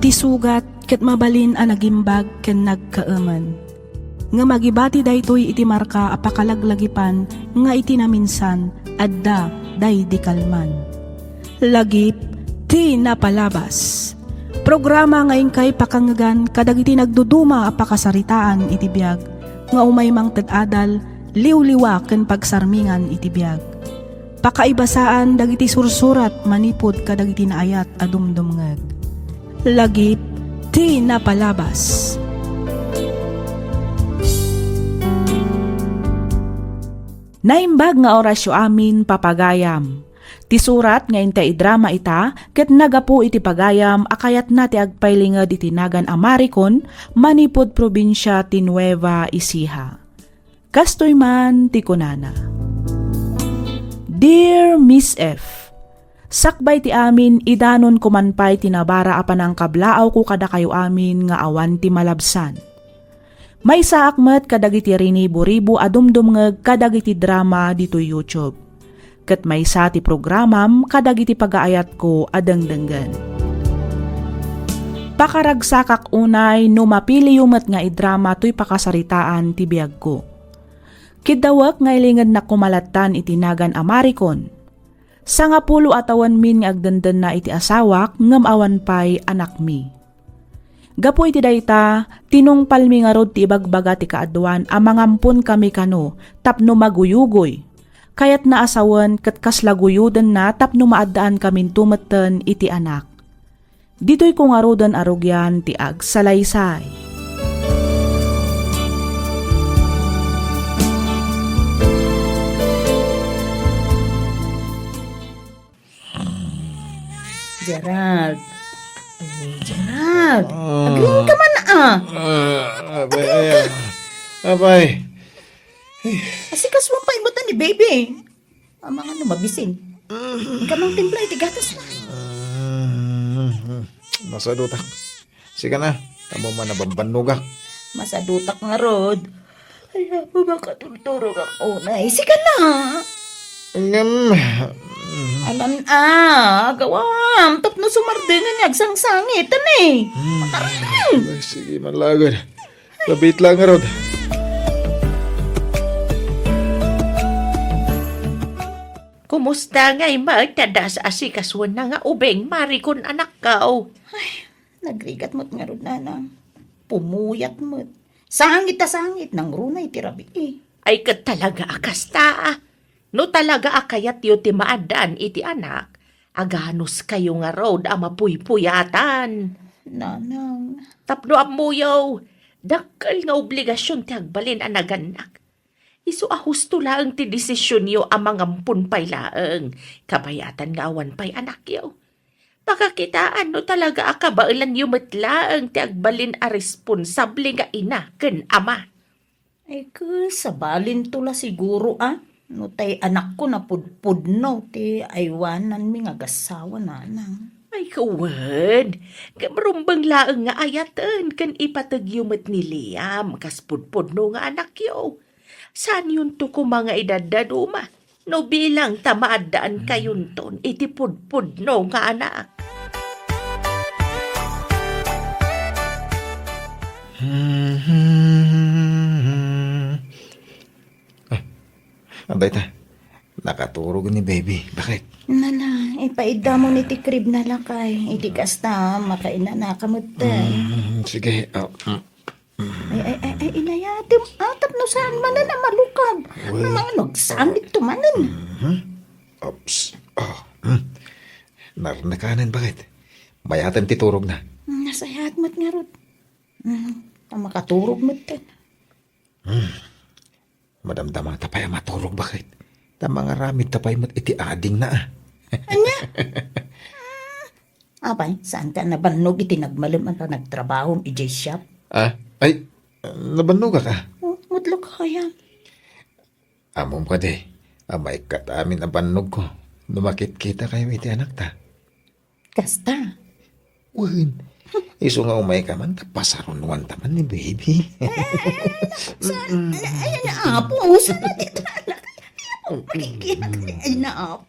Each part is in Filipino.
Iti sugat ket mabalin a nagimbag ken nagkaaman. Nga magibati daytoy iti marka apakalaglagipan nga iti naminsan adda day di kalman. Lagip ti napalabas. Programa nga ingkay pakangagan kadagiti nagduduma apakasaritaan iti biag nga umaymang ted-adal liwliwa ken pagsarmingan iti biag. Pakaibasaan dagiti sursurat manipod kadagiti naayat a dumdumngeg. Lagip ti napalabas. Naimbag nga orasyo amin papagayam. Ti surat nga inta idrama ita, ket nagapu iti pagayam akayat na ti agpailinged iti nagan Amaricon, manipod probinsya ti Nueva Ecija. Kastoy man ti kunana. Dear Miss F, sakbay ti amin idanon kumanpay tinabara apan ang kablaaw ko kada kayo amin nga awan ti malabsan. May saakmet kadagiti rinibo-ribo adumdumngeg kadagiti drama dito YouTube. Ket may sa ti programam kadagiti pagaayat ko adengdenggen. Pakaragsakak unay no mapili yumet nga idrama to'y pakasaritaan ti biag ko. Kidawak nga ilinged na kumalatan iti nagan Amaricon. Sangapulo atawan min nga agdenden na iti asawak ngem awan pay anak mi. Gapu iti dayta, tinungpal mi nga rod ti ibagbaga ti kaadwan amangampun kami kano tapno maguyugoy. Kayat na asawan ket kaslaguyuden na tapno maaddaan kamin tumeten iti anak. Dito'y kung arudan arugyan ti agsalaysay. Gerald. Gerald. Aging ka man Abay. Asikas mo pa imutan ni baby. Ang mga lumabising. Kamang timpla iti gatas na. Masadutak. Sige na. Tamo man nabambanugak. Masadutak nga rod. Ay, ako makatulturog ang unay. Sige na. Alam gawam. Tap na sumardingan niya agsang-sangit. Makarang. Sige man lagod. Labit lang nga rod. Kumusta nga'y magtada sa asikaswan na nga ubeng marikon anak kao? Nagrigat mo't nga rod na. Pumuyat mo't. Sangit nang runay tirabi Ay kat talaga akasta. No talaga akayat yu ti maadaan iti anak. Aganos kayo nga road ama puypuyatan. Nanang. Tapno amuyaw. Dakal nga obligasyon ti agbalin anaganak. Isu ahusto lang ti desisyon yo amang ampun pay laeng. Kabayatan nga awan pay anak yo. Pakakitaan no talaga akabailan yu metlaeng ti agbalin a responsable nga ina ken ama. Ay sabalin tula siguro No tay anak ko na pudpud no ti aywanan mi nga gasawa nanang. Ay kawad, gamrumbang laeng nga ayatan kan ipatagyumat ni Liam kas pudpud no nga anak yo. Saan yun to ko mga idadaduma? No bilang tamaadaan kayon ton iti pudpud no nga anak. Abay ta. Nakaturog ni baby. Bakit? Nana, ipaida mo ni ti krib na lakay. Iti kasta, makaina na kamutay. Sige. Ay, inayatim. Atap no saan man na malukab. Mga nagsangit tumanan. Ops. Narnakanan, bakit? Mayatan titurog na. Nasayat mo't nga rod. Makaturog mo't ten. Madamdama tapay maturog, bakit? Tamang aramid tapay mat iti ading na. Anya? Abay, saan ka nabanog iti nagmalim ang nagtrabaho ij shop? Ay, nabanog ka? Mudlo ka kaya. Amom ka de. Amay kat amin nabanog ko. Lumakit kita kayo iti anak ta. Kasta. Wan. Iso nga umay ka man, tapasarunuan taman ni baby. Ayan na apo. Saan na dito anak? Ayan na apo.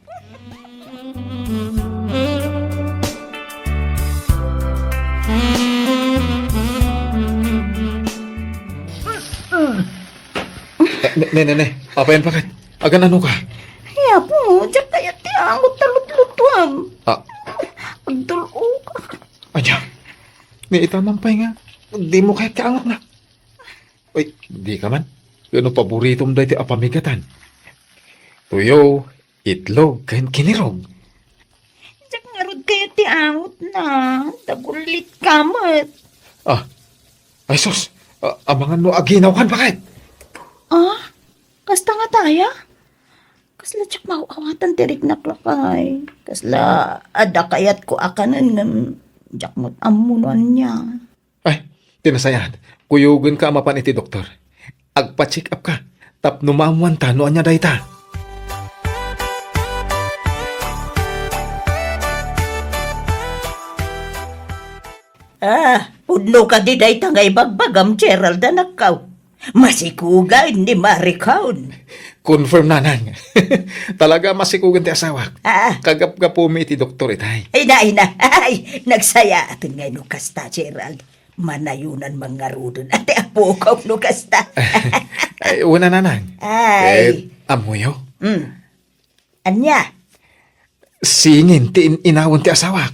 Ne. Apayan bakit? Agan ano ka? Ay, apo, diyak kaya ti angot talut-lutuam. Ah, Agdulo ka. anya. Ni itamang pahinga. Di mo kahit kaangat na. Uy, di ka man. Ano paboritom dahi ti apamigatan? Tuyo, itlog, kain kinirog. Diyak nga rod kaya ti angot na. Dagulit kamot. Ah, ay sus. Amangan no aginaw kan bakit? Ah, kasta nga taya? Kasla tsak mauawatan tirik na klakay. Kasla ada kayat ko akanan ng jak mo't amunan niya. Ay, tinasayan. Kuyugan ka mapan iti doktor. Agpa-check up ka. Tap numamuan ta, no anya dahi ta. Ah, pudno ka di day tangay bagbagam Gerald anakaw. Masikugay ni Marikaon. Confirm na nang. Talaga masikugan ti asawa. Ah, Kagap-gap mi iti doktor itay. ay na, ay, nagsaya atin ngayon no kasta Gerald. Manayunan mga rudon. Ate apo ka no kasta. Ay, una na nang. Ay. Amuyo. Anya? Singin ti inawon ti asawa.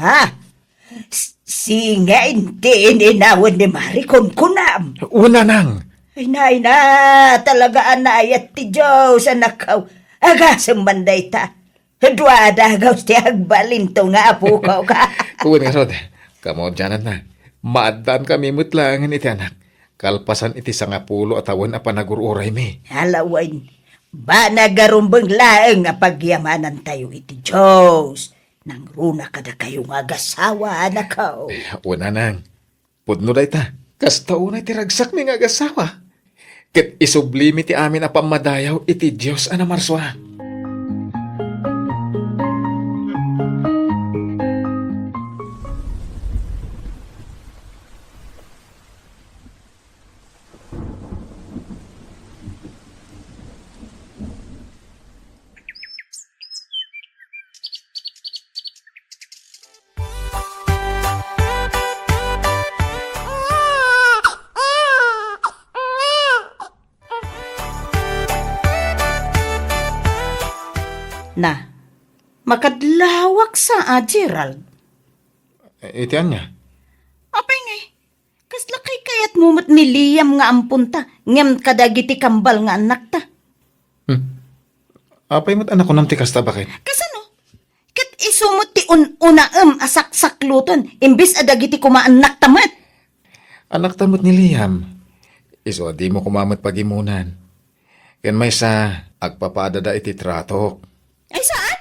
Ha? Singain din inawon ni Marikon kunam. Una nang. Ay na, talaga anayat ti Diyos anakaw. Agasang manday ta. Dwada gaw ti agbalin to nga apo ka ka. Uwan nga rod. Kamo dyanan na. Maadan kami mutlangan iti anak. Kalpasan iti sangapulo at awan a panagururay mi. Halawain, ba nagarumbang laeng nga pagyamanan tayo iti Diyos. Nang runa kada kayo nga gasawa anakaw. Una nang. Pudno day ta. Kasta unay ti ragsak mi nga gasawa. Ket isublimi ti amin a pamadayaw iti Diyos ana marswa. Na, makadlawak sa Gerald. Iti anya. Apay ngay, kasla kay kayat mumot ni Liam nga ampunta, ngem kadagiti kambal nga anak ta. Apay mo't anak ko nam ti kasta bakit? Kasano? Kat isumot ti unaem asaksak-luton, imbis adagiti kumaanak tamat. Anak tamot ni Liam. Iso di mo kumamat pagimunan. Ken may sa agpapadada iti tratok. Ay saan?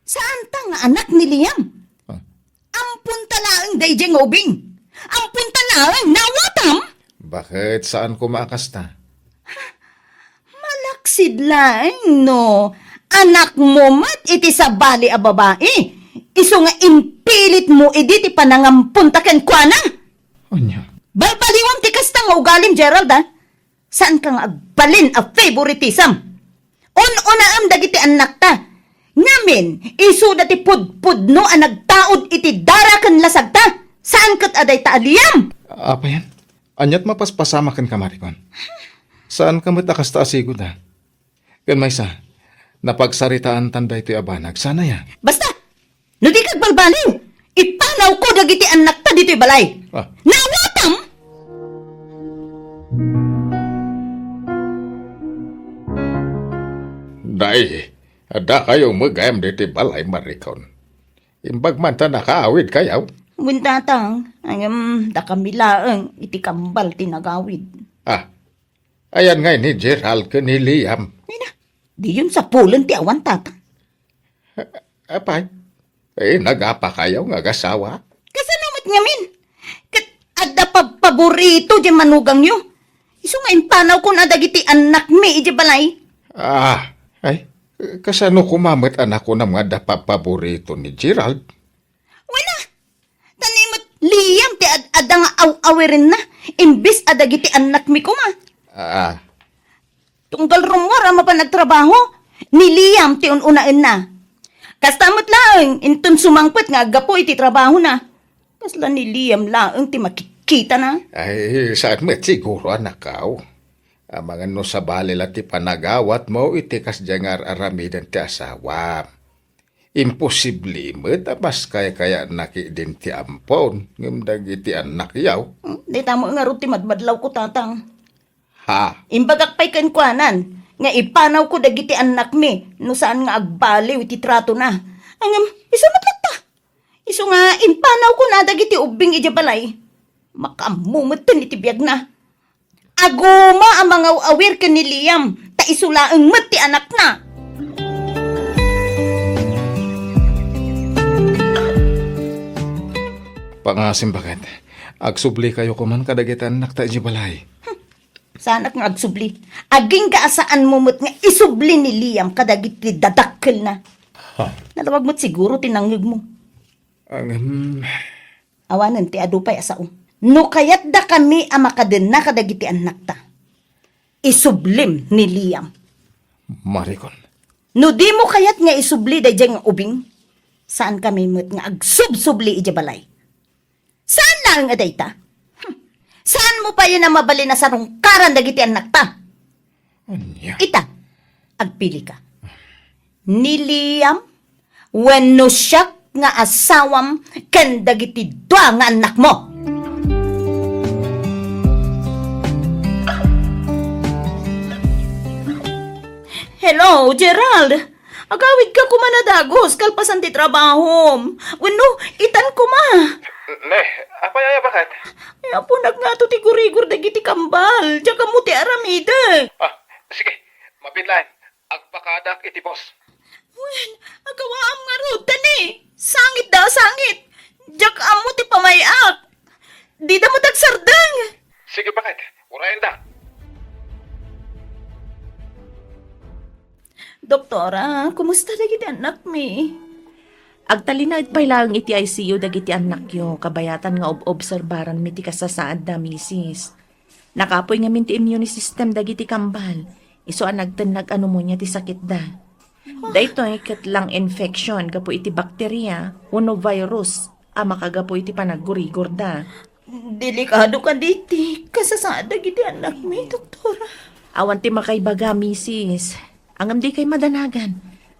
Saan ta nga anak ni Liam? Ah. Ampun talaang dayjeng ubing. Ampun talaang nawatam. Bakit saan ko maakasta? Malaksid lang, no. Anak mo mat iti sa bali a babae. Iso nga impilit mo iti panangampun taken kwa na. Anya? Balbaliwam ti kasta nga ugalim, Gerald, ha? Saan ka nga agbalin a favoritism? On-onaam dagiti anak ta. Ngamin, isu dati pudpudno ang nagtaod iti darakan lasag ta. Saan kat aday ta aliyam? Apa yan? Anyat mapaspasama kan kamarikon. Saan ka matakasta asigod ha? Kan may sa, napagsaritaan tanda ito abanag. Sana ya. Basta, no di kag balbaliw. Ipanaw ko dagiti anak ta dito'y balay. Ah. Nawatam! Day, ada kayo magayam diti balay marikon. Imbag man ta nakaawid kayaw. Buntatang, ang dakamilaang iti kambal tinagawid. Ah, ayan nga ni Gerald ka ni Liam. Ay na, di yun sa pulan ti awan tatang. Apay, nagapa kayaw nga gasawa. Kasanamat ngamin. Kat adda paborito di manugang yo. Iso nga impanaw ko na dagiti anak mi iti balay. Ah, ay, kasano kumamat anak ko ng mga paborito ni Gerald? Wala. Tanimot Liam ti adda nga aw-awirin na. Imbis adagiti anak mi kuma. Ah, Tunggal rumor ama pa nagtrabaho. Ni Liam ti ununain na. Kastamot laeng intun sumangpet nga agapo iti trabaho na. Kasla ni Liam laeng ti makikita na. ay, saan mo siguro anak ka? Amangan no sa balila ti panagawat mo iti kas jangar aramidan ti asawa. Imposible mo tapas kaya naki din ti ampon ngem dagiti anak yaw. Di tamo nga rin ti madmadlaw ko tatang. Ha? Imbagak pa'y kankwanan, nga ipanaw ko dagiti anak mi, no saan nga agbaliw iti trato na. Angam, iso matlata. Iso nga impanaw ko na dagiti ubing iti balay. Makamumutan iti biyag na. Aguma ang mga awir ka ni Liam, ta isulaang mat ti anak na. Pangasim bakit? Agsubli kayo kuman kadagiti anak ta iti balay. Sanak nga agsubli. Aging kaasaan mo mo't nga isubli ni Liam kadagiti dadakkel na. Ha? Nalawag mo't siguro tinangig mo. Ang Awanan ti adupay asao. No kayat da kami ang makaden na kadagiti anak ta. Isublim ni Liam. marikon. No di mo kayat nga isubli da nga ubing. Saan kami mo't nga agsubsubli iti balay? Saan lang nga dayta? Saan mo pa yun na mabali na sarong karan dagiti anak ta? Anya? Ita, agpili ka. Ni Liam, wenno siya nga asawam ken dagiti dua nga anak mo. Hello, Gerald. Agawid ka kumanadagos, kalpasan ti trabahom. Wenno, itan kuma. Ne, apa ya bakit? Ay, apo nga to ti gurigor dagiti kambal. Diyan mo ti aramida. Sige, mapinlan. Agpakadak iti boss. Wen, agawaam nga ruta ni. Sangit da, sangit. Diyak amo ti pamayak. Di da mo tagsardang. Sige bakit? Urayan da. Doktora, kumusta dagiti anak mi? Agtalinad pa lang iti ICU dagiti anak yo, kabayatan nga obserbaran mi ti kasasaad da, misis. Nakapoy nga min ti immune system dagiti kambal. Iso anagten nag-ano mo niya ti sakit da. Dahito ay lang infection kapo iti bakterya, uno virus, ama kagapo iti panaggurigor da. Delikado ka diti. Kasasaad dagiti anak mi, doktora. Awan ti makaibaga, misis. Angam di kay madanagan.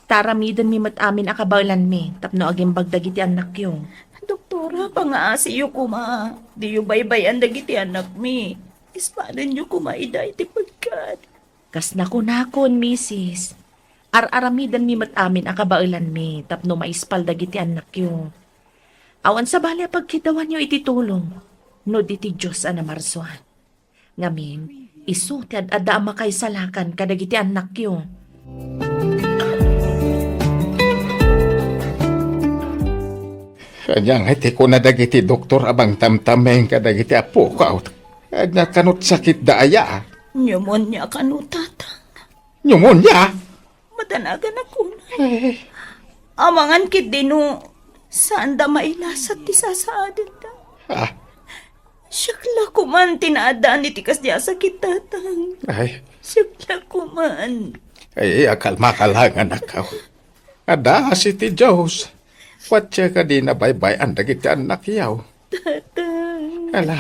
Taramidan mi amin akabalan mi, tapno aging bagdagiti anak yo. Doktora, pangaasiyo kuma. Di yu baybayan dagiti anak mi. Ispanan yu kumaida iti pagkat. Kas nakon, misis. Aramidan mi amin akabalan mi, tapno maispal dagiti anak yo. Awan sa bali pagkitawan yo iti tulong. No diti Diyos anamarsuan. Ngamin, iso ti ad-ada makay salakan kadagiti anak yo. Kanyang iti ko na dagiti doktor abang tamtameng kadagiti apo ka. Nakanot sakit daya. Pneumonia ka no, tatang. Pneumonia. Madanagan ako na. Amangan kit dino, saan da mailasat ti sasaadin da? Ah, Siyakla ko man tinaadaan ni tikas diya sakit, tatang. ay, Siyakla ko man. akalma ka lang anak ka. Ada si ti Diyos. Watcha ka di na baybayan dagiti anak yaw. Tatang. Ala,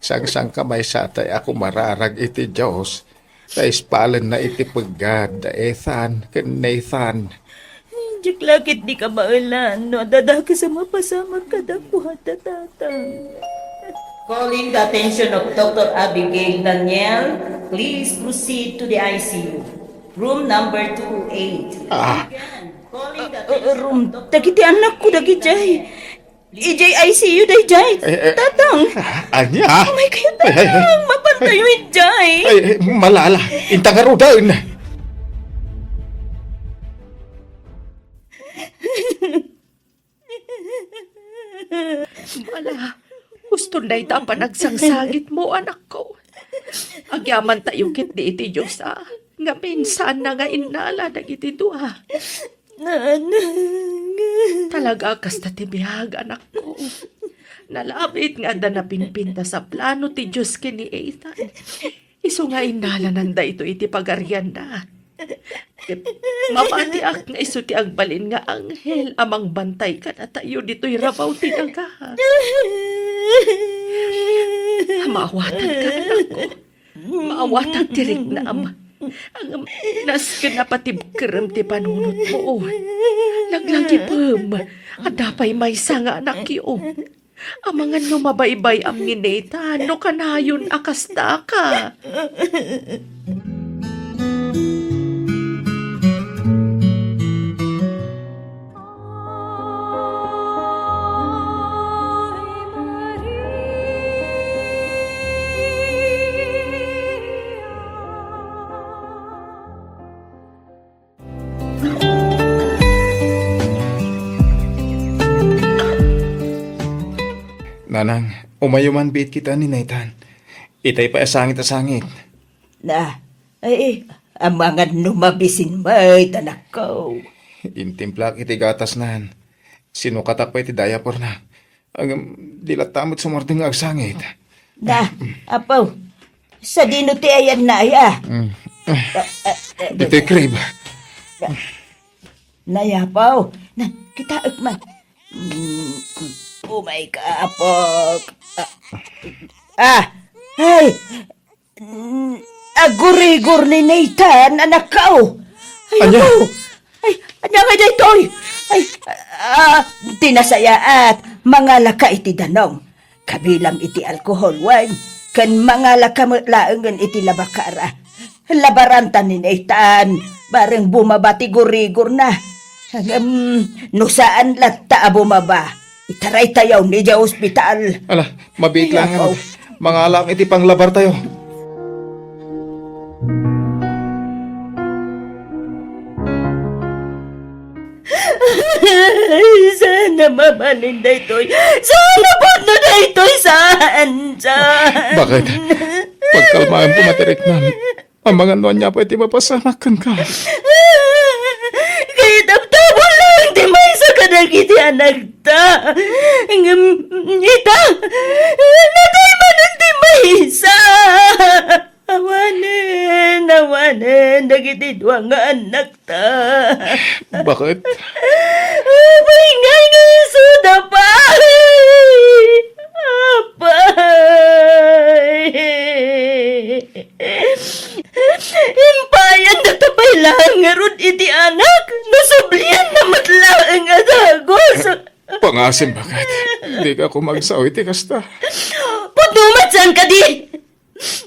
sang kamay sa tay ako mararag iti Diyos. Sa ispalan na iti pagad da Ethan, ken Nathan. Diyaklakit di ka bailan, no? Dada ka sa mapasamag ka dapuhat, tatang. Calling the attention of Dr. Abigail Daniel, please proceed to the ICU. Room number 28. Ah, Room, dagiti anak ko, dagiti ICU, dagiti tatang. anya? Oh my God, tatang, mapantayo ijay. Ay, malala, intangarudan. Wala. Gusto na ita panagsangsagit mo, anak ko. Agyaman tayo kit di iti Diyos, ah. Nga minsan na nga inala na iti dua. Talaga kas na tibihag, anak ko. Nalabit nga da napinpinta sa plano ti Diyos kini Ethan. Iso nga inala nanda ito iti pagarian na. Mapatiak nga iso ti agbalin nga anghel amang bantay ka na tayo dito'y rabaw tinaga. Maawatan ka, anak ko. Maawatan tirik na ama. Ang nas kinapatib kerem ti panunot mo. Laglagi pam. Adapay may sanga anak yo. Amangan no mabaybay am ngineta. No kanayon akasta ka. Nanang, umayuman bit kita ni Nathan. Itay pa asangit-asangit. Na, ay, amangan numabisin may tanak ko. Intimplak iti gatas nan. Sinukatak pa iti diaper na. Ang dilatamot sumardeng agsangit. Na, apaw, sa dino ti ayan na aya. Ito'y crib. Nayapaw, na, kita man. Oh my kapok. Ay, agurigur ni Nathan, anak ko. Ay, Anya? ako. Ay, anya nga daytoy. Ay, tinasaya at mga laka iti danong. Kabilang iti alcohol wine. Kan mga laka laangan iti labakara. Labarantan ni Nathan. Bareng bumabati gurigur na. No saan latta bumaba. Itaray tayaw ni Diya Hospital. Ala, mabit lang Ayaw. nga. Mga alang iti panglabar tayo. Sana mabalin na ito'y. Sana po na ito'y saan. Bakit? Pagkalmaan pumatirik na. Ang mga nuan niya po iti mapasamakan ka. Kaya taptabo lang di may sa kadagiti anak ta. Ita, natay man di may isa. Awanen, dagiti duwang nga anak ta. Bakit? Paingay nga suda pa. Apay. Impayan na tapay lang nga rod iti anak. Nasublian na matlaang adagos. Pangasim bakit? Hindi ka kumagsaw iti kasta. Putumat saan ka di?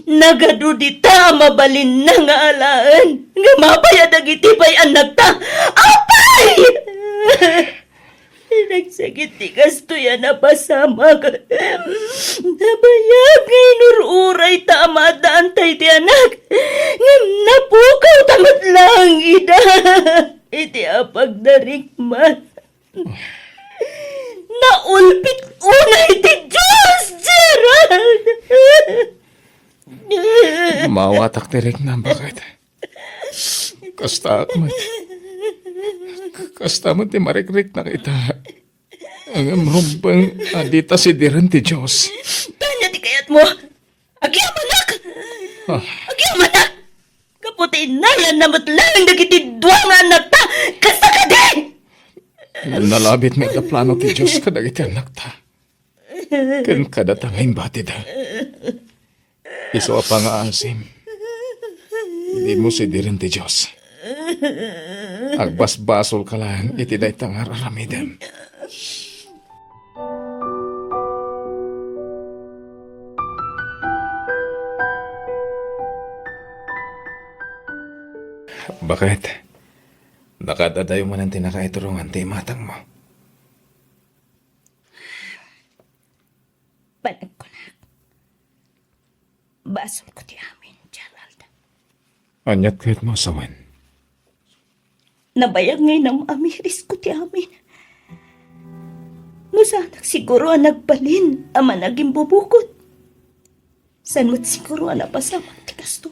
Nagadudita mabalin na nga alaan. Nga mapayad iti pa'y anak ta. Apay! Nagsagit ti kasto yan na pasamag. Nabayag ngay nururay ta amadaan tay ti anak. Ngam napukaw tamat lang ida. Iti apagdarikman. Naulpit unay ti Diyos, Gerald! Mawatak tirik na bakit? Kasta mo. Kasta mo ti marikrik na kita. Ang rumpang adita si Diran ti Diyos. Tanya ti kayat mo. Agyam anak! Agyam anak! Kaputi nalan na matlang dagiti duwang anak ta! Kasta ka di! Nalabit may kaplano ti Diyos kadagiti anak ta. Ken kadatangay bati da. Iso a pangaasim. Hindi mo si Diran ti Diyos. Agbasbasol ka lang iti day tangar aramidem. Bakit? Nakadadayo mo ng tinakaiturungan ti matang mo. Panag ko na. Basol ko ti amin, Gerald. Anyat kahit mo sawan. Nabayag ngay ng amiris ko ti amin. No sanak siguro ang nagbalin ama naging bubukod. San mo't siguro ang napasamak ti kasto.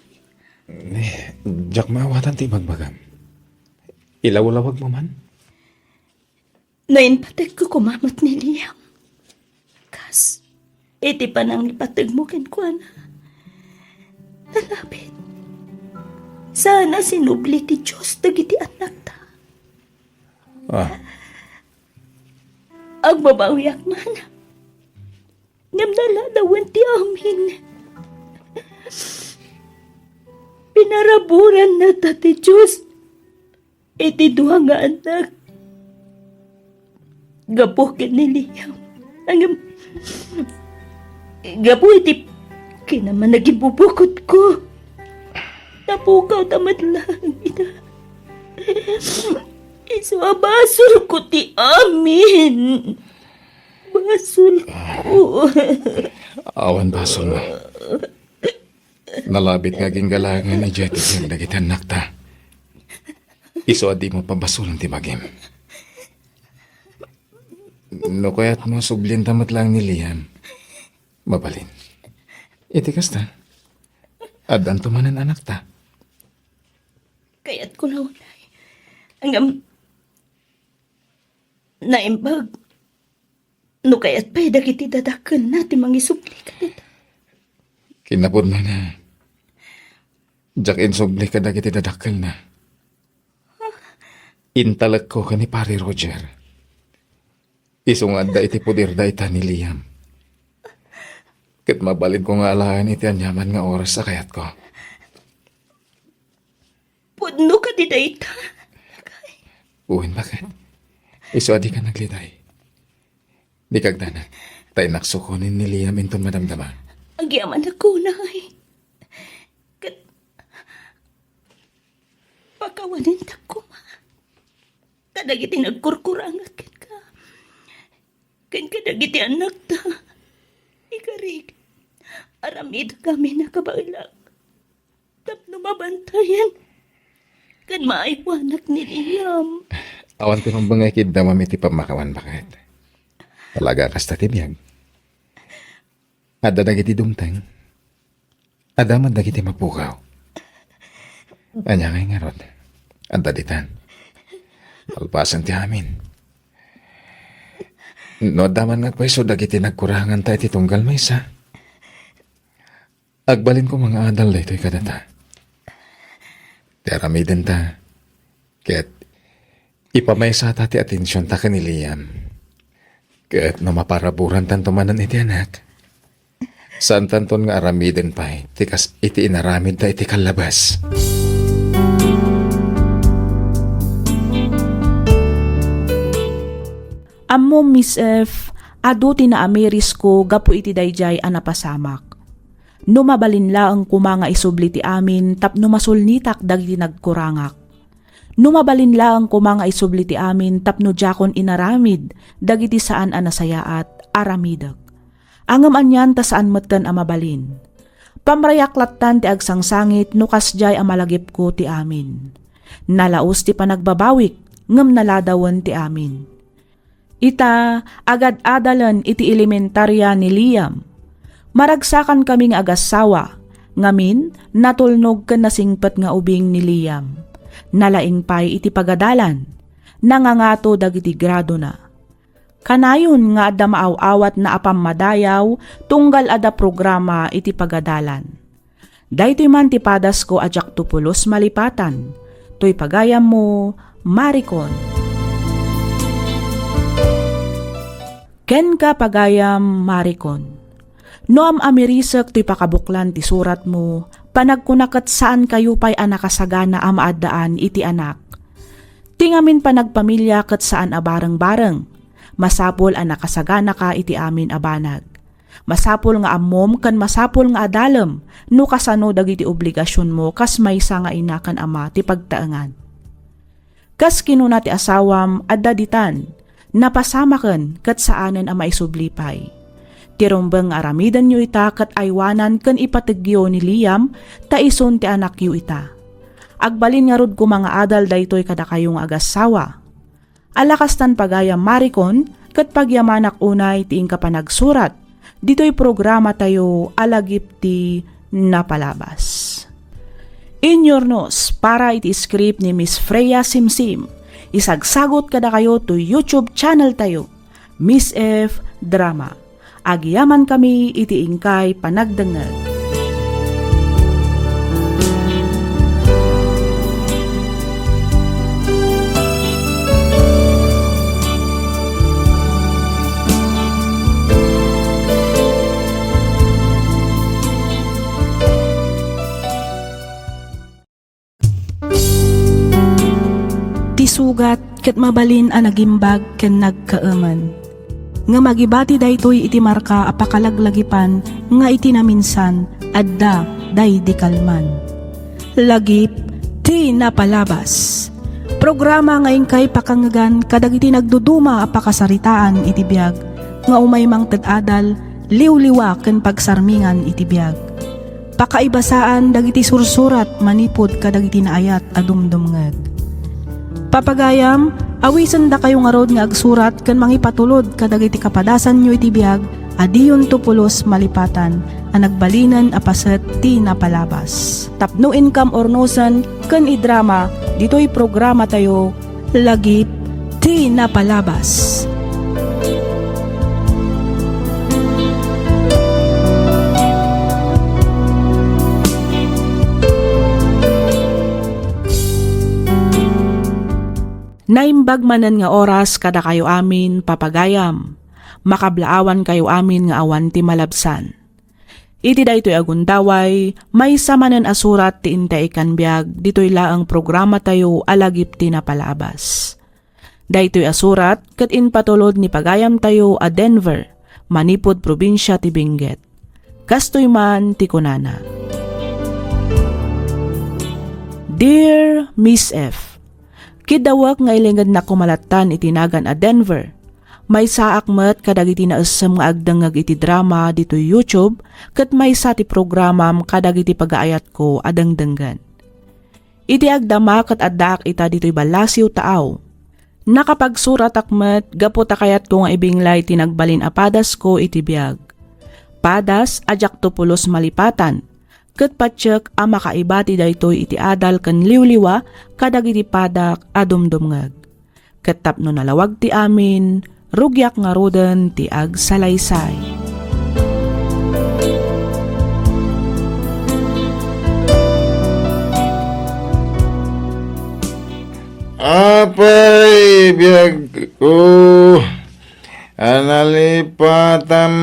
Jack maawatan ti magbagam. Ilaw-lawag mo man? Noin patag ko kumamot ni Liam. Kas, iti pa nang ipatag mo kenkwana. Nalapit. Sana sinubli ti Diyos dagiti anak ta. Ang babawiak man. Ngam naladawan ti amin. Pinaraburan na ta ti Diyos. Iti duha nga anak. Gapo kiniliyam. Ang gapo iti kinaman nagibubukot ko. Napukaw tamad lang ina. Iswabasol ko ti amin. Basol ko. Awan basol mo. Nalabit nga ginggalangan ni Jetty yung dagitan nakta. Iso adi mo pabasol ang tibagim. No kaya't mo sublin tamat lang ni Liam. Mabalin. Itikas ta. Adan tumanan anak ta. Kaya't ko na unay. Hanggang naimbag. No kaya't pa'y dagiti dadakan natin mangisupli ka dito. Kinapod mo na. Jack in subli ka dagiti dadakkel na. Intalag ko ka ni Pari Roger. Isungad da iti pudir da ita ni Liam. Kat mabalin ko nga alahan iti anyaman nga oras sa kayat ko. Pudno ka di dayta. Uwin bakit? Iso adi ka nagliday. Di kagdana. Tay naksukunin ni Liam inton madamdama. Ang yaman ako na Kat pakawanin ta ko ma. Kadagiti nagkurkurangat ken ka. Ken kadagiti anak ta. Ikarig. Aramid kami nakabailag. Tapno mabantayan. Kan maaywanak ni Liam. Awan tinumbang kid na mamiti pamakawan bakit? Talaga kas tatibiyag. Ada dagiti dumteng. Ada man dagiti mapukaw. Anya ngay nga rod. Anda ditan. Alpasan ti amin. No daman nga pweso dagiti nagkurangan ta iti tunggal maysa. Agbalin ko mga adal da ito'y kadata. Teramiden ta. Kaya't ipamaysa ta ti atensyon ta ka ni Liam. Kaya't no maparaburan tanto manan iti anak. Saan tanton nga aramiden pa tikas iti inaramid ta iti kalabas. Ammo Miss F, adu ti na ameris ko gapu iti dayjay a napasamak. No mabalinla ang kumanga isubli ti amin tapno masulnitak dagiti nagkurangak. No mabalinla ang kumanga isubli ti amin tapno jakon inaramid dagiti saan a nasayaat aramidag. Angam anyan ta saan metten a mabalin. Pamrayaklatan ti agsangsangit no kasjay a malagip ko ti amin. Nalaos ti panagbabawik ngem naladawan ti amin. Ita agad adalan iti elementarya ni Liam. Maragsakan kaming agasawa, ngamin natulnog ken nasingpet nga ubing ni Liam. Nalaing pay iti pagadalan, nangangato dagiti grado na. Kanayon nga adda maaw-awat na apamadayaw tunggal ada programa iti pagadalan. Daytoy man ti padas ko ajak tupulos malipatan, toy pagayam mo, Maricon. Ken ka pagayam Maricon. Noam amirisek ti pakabuklan ti surat mo, panagkunakat saan kayo pa'y anakasagana amaaddaan iti anak. Tingamin panagpamilya kat saan abareng-bareng, masapol anakasagana ka iti amin abanag. Masapol nga ammom kan masapol nga adalem, no kasano dagiti obligasyon mo kas maysa nga inakan ama ti pagtaengan. Kas kinuna ti asawam adda ditan, napasamaken kat saanen a maisublipay. Tirumbeng aramidan nyo ita kat aywanan ken ipategyo ni Liam ta ison ti anak yu ita. Agbalin nga rod ko mga adal daytoy kada kayong agasawa. Alakastan pagayam Maricon kat pagyamanak unay ti ingka panagsurat. Dito'y programa tayo alagip ti napalabas. Inyornos para iti script ni Miss Freya Simsim. Isagsagot kada kayo to YouTube channel tayo, Miss F Drama. Agyaman kami iti ingkay panagdengeg. ket mabalin a nagimbag ken nagkaeman. Nga magibati daytoy iti marka a pakalaglagipan nga iti naminsan adda day di kalman. Lagip ti napalabas. Programa ngayon kay pakangagan kadagiti nagduduma a pakasaritaan iti biag nga umay mang tad-adal liwliwa ken pagsarmingan iti biag. Pakaibasaan dagiti sursurat manipod kadagiti naayat a dumdumngeg. Papagayam, awisan da kayo nga rod nga agsurat ken mangipatulod kadagiti kapadasan nyo iti biag adiyon tupulos malipatan a nagbalinan a paset ti napalabas. Tapno income ornosan ken idrama ditoy programa tayo lagip ti napalabas. Naimbag manen nga oras kada kayo amin papagayam, makablaawan kayo amin nga awan ti malabsan. Iti daytoy agundaway, may samanen asurat ti intay ikan biag, ditoy laang programa tayo alagip ti napalabas. Daytoy asurat, kat inpatulod ni pagayam tayo a Denver, manipod probinsya ti Benguet. Kastoy man ti kunana. Dear Miss F, kidawak nga ilingad na kumalatan itinagan a Denver. May saak met kadagiti na asam nga agdangag iti drama dito YouTube kat may sa ti programam kadagiti pagaayat ko adangdanggan. Iti agdama kat addaak ita dito'y balasiw taaw. Nakapagsurat akmet gaputa kayat ko nga ibinglay tinagbalin a padas ko iti biag. Padas ajak tupulos malipatan. Ket patsyak a makaibati daytoy iti adal ken liwliwa kadagiti padak a dumdumngeg. Ket tapno nalawag ti amin, rugyak nga roden ti agsalaysay. Apay biyag ko analipatam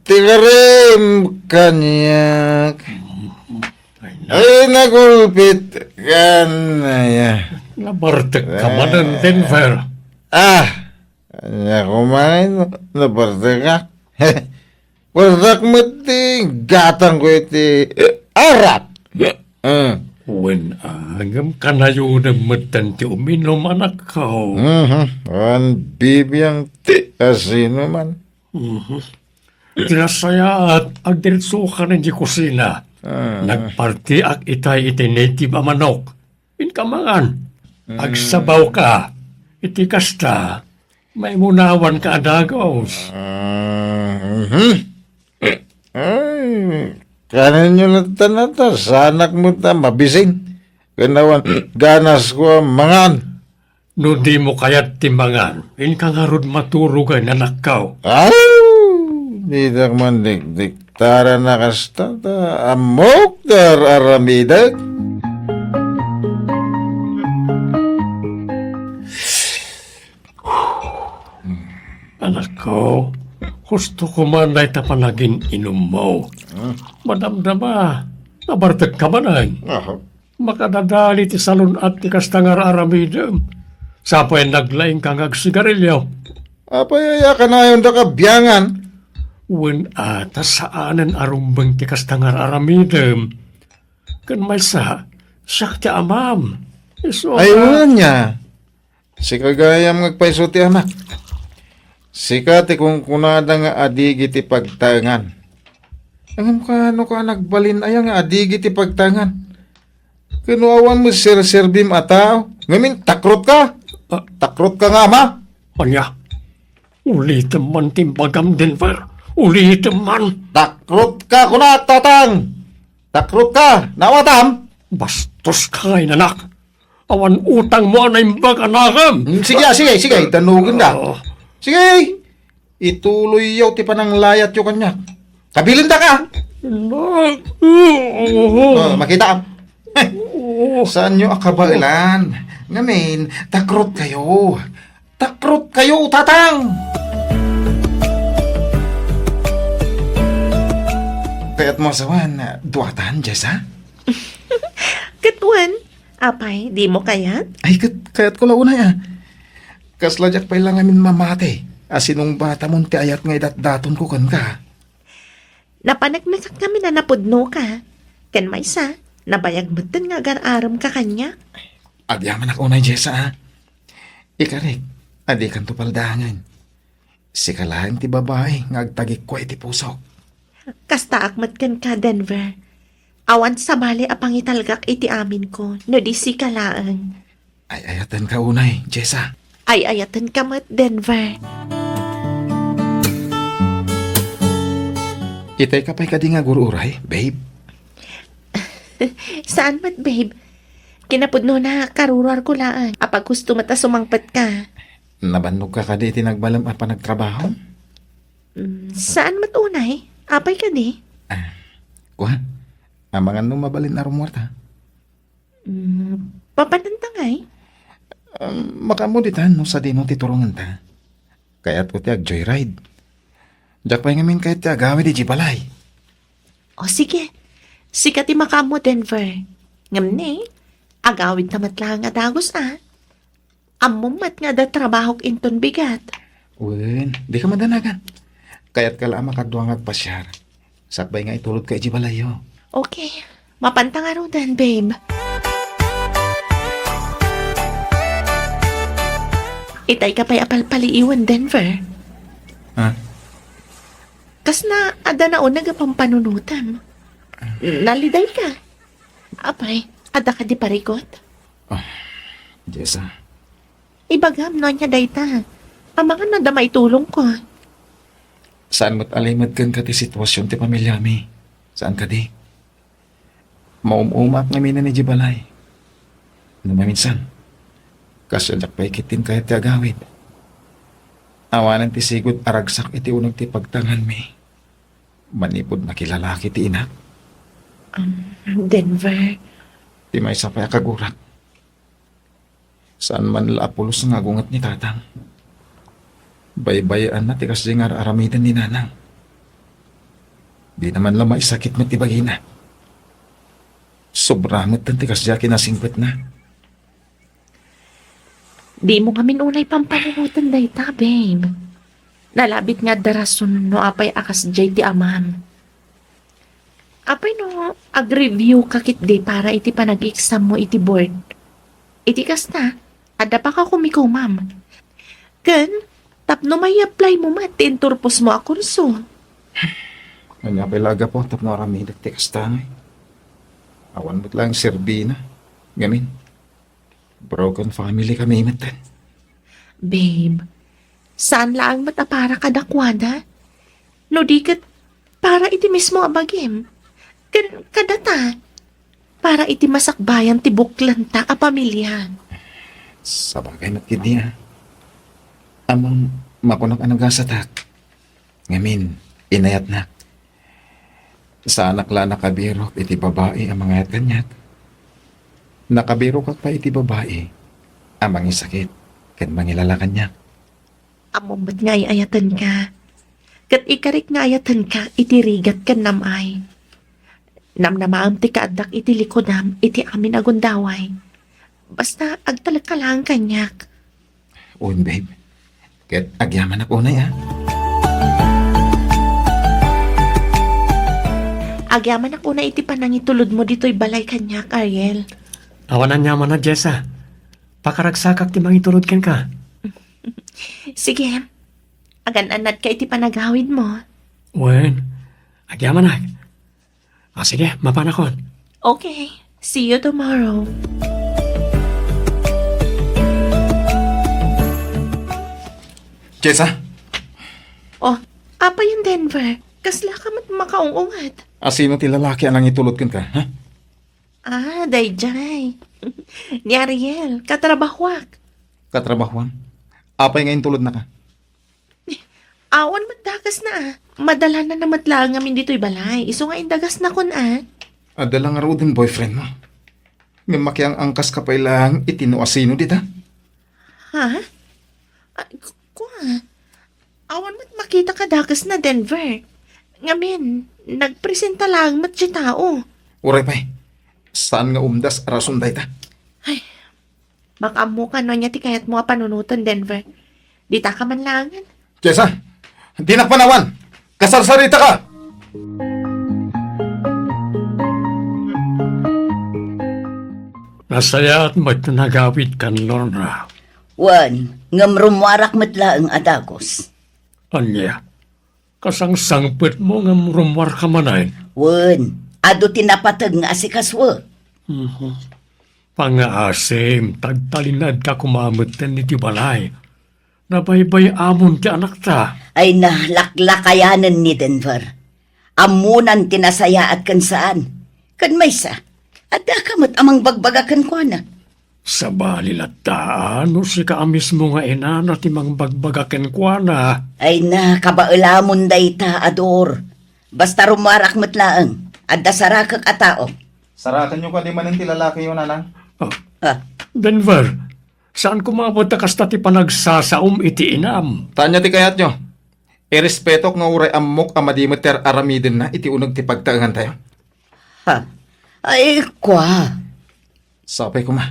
tigarim kanyak. Ay, nagulpit ka na ya. Nabartek ka man ng Denver. Kanya kumain, nabartek ka. Bardak mo ti gatang ko iti arak. When agam ka na yun ang matan ti uminom anak ko. An bibiyang ti asino man. Tinasaya at agdiritso ka na di kusina. Nagparti ak itay iti native a manok. Inkamangan. Agsabaw ka. Iti kasta. May munawan ka adagos. Ay, kanin nyo na tanata. Sa anak mo ta mabising. Kanawan, ganas ko ang mangan. No di mo kaya't timangan. Inkangarod maturugan anak ko. Ay, di tak man dik tara na kasta ta amok dar aramidag. Anak ko, gusto ko man na itapanagin inom mo. Madamdama, nabartag ka man ay. Makadadali ti salon at ti kastangar aramidem. Sapay naglaing kang agsigarilyo. Apayaya ka na yun da kabyangan. Wen ata saanan arumbang ti kastangar aramidem. Kan may siya ti amam. Iso Ayun niya. Si kagayam ngagpaiso ti anak. Sika ti kung kunada nga adigi ti pagtangan. Ang kano ka nagbalin ay nga adigi ti pagtangan. Kinuawan mo sir-sirbim ataw. Ngamin, takrot ka. Takrot ka nga ma. Anya, ulitin man timbagam Denver. Ulitin man. Takrot ka kuna tatang. Takrot ka. Nawatam. Bastos ka ngay nanak. Awan utang mo na imbag anakam. Sige. Tanugin ka. Sige. Ituloy yaw ti pananglayat yung kanya. Kabilin da ka. Makita ka. Saan nyo akabailan? Ngamin, takrot kayo. Takrot kayo, tatang! Kaya't mo sawan, duwatan, Jessa? Katuan, apay, di mo kayat? Ay, kaya't ko launay Kaslajak pa lang amin mamate. Asinong bata mong ti ayat nga idat-daton ko kan ka. Napanagnasak kami na napudno ka. Ken maysa, nabayag mo nga agar-aram ka kanya. Agyaman ako na Jessa ha. Ikarik, adi kan to paldangan. Si kalahan ti babae nga agtagik ko iti pusok. Kasta akmat kan ka, Denver. Awan sa bali apang italgak iti amin ko, no di si kalaan. Ay ayatan ka unay, Jessa. Ay ayatan ka mat, Denver. Itay ka pa'y kadi nga gururay, babe. Saan mat, babe? Kinapudno na karurar ko laan. Apag gusto mata sumangpat ka. Nabannog ka kadi tinagbalam at panagtrabaho? Saan mat unay? Apay ka di? Kuhan, amangan no mabalin na rumorta. Papanantangay? Makamuditan no sa dino titurungan ta. Kaya't ko tiag joyride. Diyak pa ngamin kahit tiag gawi di jibalay. O sige. Sikat ti makamo, Denver. Ngamne, agawid tamat lang nga dagos Amumat nga da trabahok inton bigat. Wen, di ka madanagan. Kaya't kala makadwang at pasyar. Sakbay nga itulod ka ijibalayo. Okay, mapantang araw dan, babe. Itay ka pa'y apalpaliiwan, Denver. Ha? Kas na, ada na o nagapampanunutan. Naliday ka. Apay, ada ka di parikot. Jessa, Ibagam no niya dayta. Amangan na damay tulong ko. saan mo't alimad kang kati sitwasyon ti pamilya mi? Saan ka di? Maumumak nga mina ni jibalay. Namaminsan, kasadyak pa ikitin kahit ti agawid. Awanan ti sigod aragsak iti unag ti pagtangan mi. Manipod na kilalaki ti ina. Denver, Ti may sapay akagurat. Saan man laapulos nga agungat ni tatang. Baybayan na ti kasdi nga aramidan ni nanang. Di naman lamay sakit mo ti bagina. Sobramat tan ti kasdi kinasingkwet na. di mo kami unay pampanunutan dayta, babe. Nalabit nga darason no apay akas jay ti amam. Apay no, ag-review kakit di para iti panag-exam mo iti board. Iti kasta, ada pa ka kumikaw, ma'am. Ken, tapno may apply mo mat, tinturpos mo ako so. Kanya pilaga po tapno aramidag ti kastangay. Awan mo't lang serbina. Gamin. Broken family kami imatan. Babe, saan lang matapara kadakwada? No di kat, para iti mismo abagim. Kadata, para iti masakbayan ti buklanta a pamilya. Sa bagay na't kid niya. Amang makunak ang nagasatak. Ngamin, inayat na. Sa anak la nakabiro iti babae ang mga yat kanyat. Nakabiro ka pa iti babae ang mga sakit kat mangilalakan niya. Amumbat nga ayatan ka. Kat ikarik nga ayatan ka, iti rigat kan namay. Namnamaam ti kaadak iti likodam, iti amin agundaway. Basta agtalag ka lang kanyak. Un babe, kat agyaman ako na ya. Agyaman ako na iti panangitulod mo dito'y balay kanyak, Ariel. Awanan niya man na, Jessa. Pakaragsakak ti mangitulod ken ka. Sige, agan-anad ka iti panagawid mo. Wen, agyaman na. Sige, mapanakon. Okay, see you tomorrow. Jessa, Oh, apa yung Denver? Kasla ka mat makaungungat. sino ti lalaki ang itulod kan ka, ha? Dayjay. Ni Ariel, katrabahwak. Katrabahuan. Apay ngayon tulod na ka. Awan magdagas na Madala na namatlang ngamin dito'y balay. Iso nga indagas na kun Adala nga raw din boyfriend mo. Nga makiang angkas ka pa ilang itinuasino dita. Ha? Kuha. Awan mat makita ka dagas na Denver. Ngamin, nagpresenta lang mat siya tao. Uray pa'y. Saan nga umdas arason day ta? Makamu ka no niya ti kayat mo panunutan, Denver. Dita ka man langan. Jessa, di na panawan. Kasarsarita ka. Nasaya at magtanagawid kan Lorna. Wan, ngam rumwarak matla ang adagos. Anya, kasang sangpit mo nga rumwar ka manay. Wan, ado tinapatag nga asikaswa. Pangaasim, tagtalinad ka kumamatan ni Tibalay. Nabaybay amon ti anak ta. Ay nahlaklakayanan ni Denver. Amunan tinasaya at kan saan. Kan may sa, ada kamot amang bagbagakan ko na. Sa balilataan, no si ka mismo nga ina na timang bagbagaken kwa na. Ay na, kabailamon dayta, ador. Basta rumarak matlaang, adda sarakak a tao. Sarakan nyo ka di man ang tilalaki yun, anang. Oh, Ah, Denver, saan kumabot na kasta ti panagsasaom iti inam? Tanya ti kayat nyo. Irespeto nga uray amok amadimeter aramidin na iti unag ti pagtaangan tayo. ha? Ay, kwa. Sapay ko ma.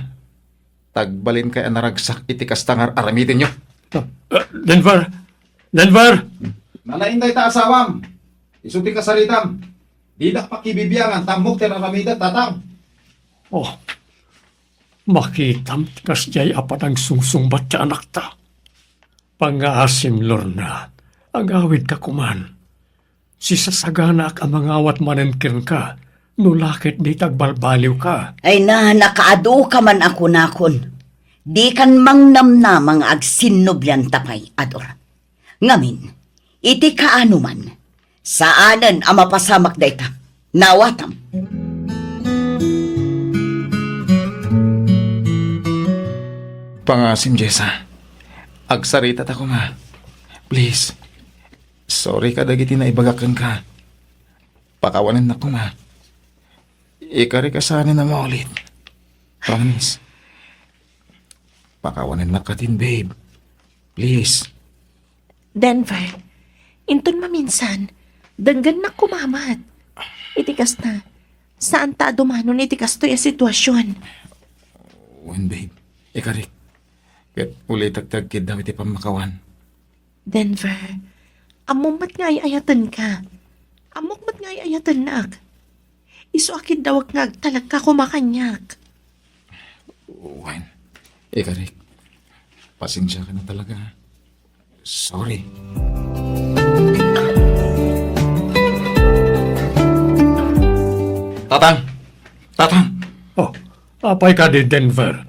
Tagbalin kay anaragsak iti kastangar aramidin nyo. Denver! Denver! Nalainday ta asawam. Isuti ka saritam. Didak pakibibiyangan tambok ti aramida tatang. Oh, makitam kas jay apat ang sungsungbat ti anak ta. Pangaasim, Lorna, agawid ka kuman. Si sasagana ak amangawat manenkin ka, nulakit di tagbalbaliw ka. Ay na, nakaado ka man ako nakon. Di kan mang namnamang agsinubyan tapay, ador. Ngamin, iti kaano man, saanan ang mapasamak dayta, nawatam. Pangasim, Jessa. Agsarita ta ko ma. Please. Sorry ka dagiti na ibagakan ka. Pakawanan na ko ma. Ikari ka sana na maulit. Promise. Pakawanan na ka din, babe. Please. Denver, inton maminsan, danggan na kumamat. Itikas na, saan ta dumanon itikas to yung sitwasyon? Wen, babe. Ikari. Kat ulit tagtagkid na iti pamakawan. Denver, among mat nga ayatan ka. Amok mat nga ayatan nak. Iso akin daw nga talag ka kumakanyak. Wen. Ikari. Pasensya ka na talaga. Sorry. Tatang! Tatang! Oh, apay ka di Denver.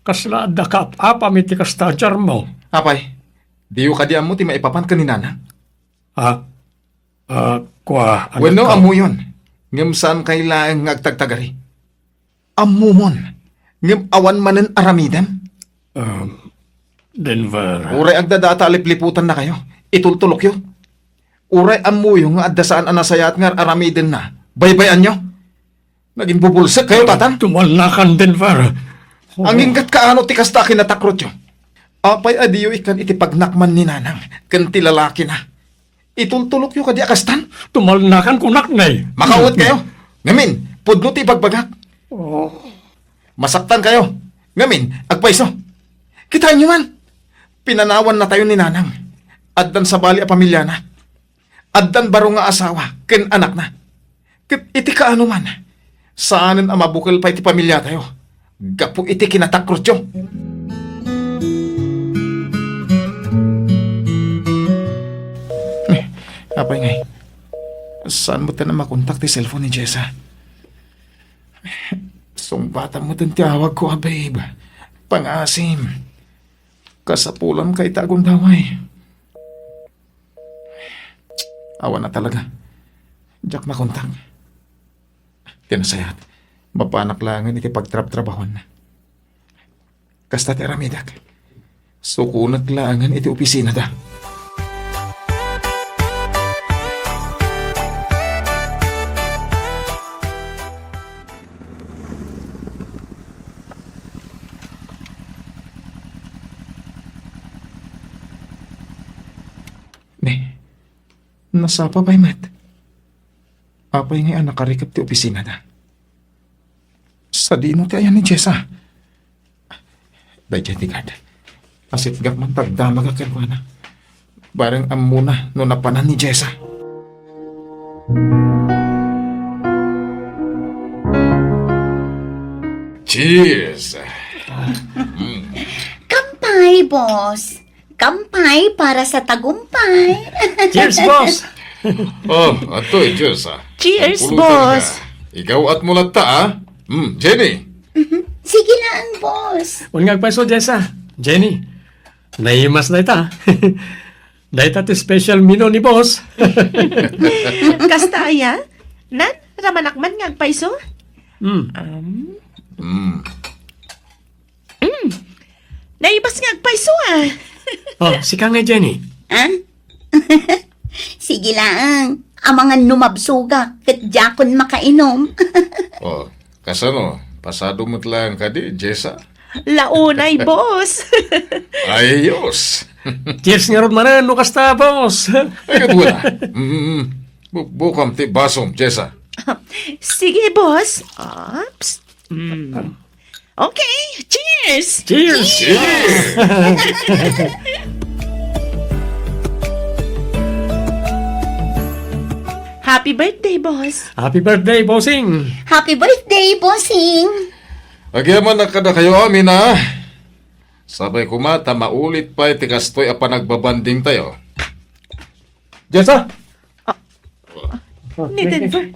Kasla da ka apa miti kastadyar mo. Apay, diyo ka di amo ti maipapan ka ni Nana. Kwa, anak Bueno, ka. amo yun. Ngam saan kailangan ngagtagtagari. Amo mon. Ngam awan manen aramidan. Denver. Uray agdadata lipliputan na kayo. Itultulok yun. Uray amo yung nga adda saan anasayat nga aramiden na. Baybayan nyo. Naging bubulsik kayo, tatan. Tumalakan, Denver. Ang ingkat kaano ti kasta kinatakrot yun. Apay adiyo ikan iti pagnakman ni Nanang. Kan ti lalaki na. Itultulok yun kadi akastan. Tumalakan kunak nay. Makawat kayo. Ngamin, pudno ti pagbagak. Masaktan kayo. Ngamin, agpaiso. Kitaan nyo man. Pinanawan na tayo ni Nanang. Addan sa bali a pamilya na. Addan baro nga asawa. Ken anak na. Iti kaano man. Saanan ang mabukal pa iti pamilya tayo. Gapu iti kinatakrot yun. Apay ngay. Saan mo na makontak ti cellphone ni Jessa? Sumbatan mo din tiyawag ko, babe. Pangasim. Kasapulan kay tagong daway. Awa na talaga. Diyak makontak. Tinasayat. Mapanak langan iti pagtrab-trabahon na. Kasta ti aramidak. Sukunat langan iti opisina da. Nasapa pa'y mat. Apay ngay anak karikap ti opisina na. Sa dino ti ayan ni Jessa. Dahil dyan tigad. Asit gap man tagdama ka na. Barang amuna no napanan ni Jessa. Cheers! Kampay, boss. Kampay para sa tagumpay. Cheers, boss! Oh, ato Diyos Cheers, Pulutan boss! ka. Ikaw at mulat ta, Jenny. Sige lang, boss. Ungag pa so, Jessa. Jenny, naimas na ita. Dahil ti special mino ni boss. Kasta aya? Nan, ramanakman nga agpaiso? Naibas nga agpaiso Oh, sika nga, Jenny. Ha? Sige lang. Ang mga numabsuga, kat jakon makainom. Oh, kasano? Pasado mo lang ka di, Jessa? Launay, boss! Ayos! Cheers nga ron manan, no kasta, boss. Ay, kadwa na. Bukam ti basom, Jessa. Sige, boss. Oops. Okay, cheers! Cheers! Happy birthday, boss! Happy birthday, bossing! Happy birthday, bossing. Agyaman na kada kayo amin ha. Sabay kumata, maulit pa iti kastoy apa nagbabanding tayo. Jessa! Ni Denver.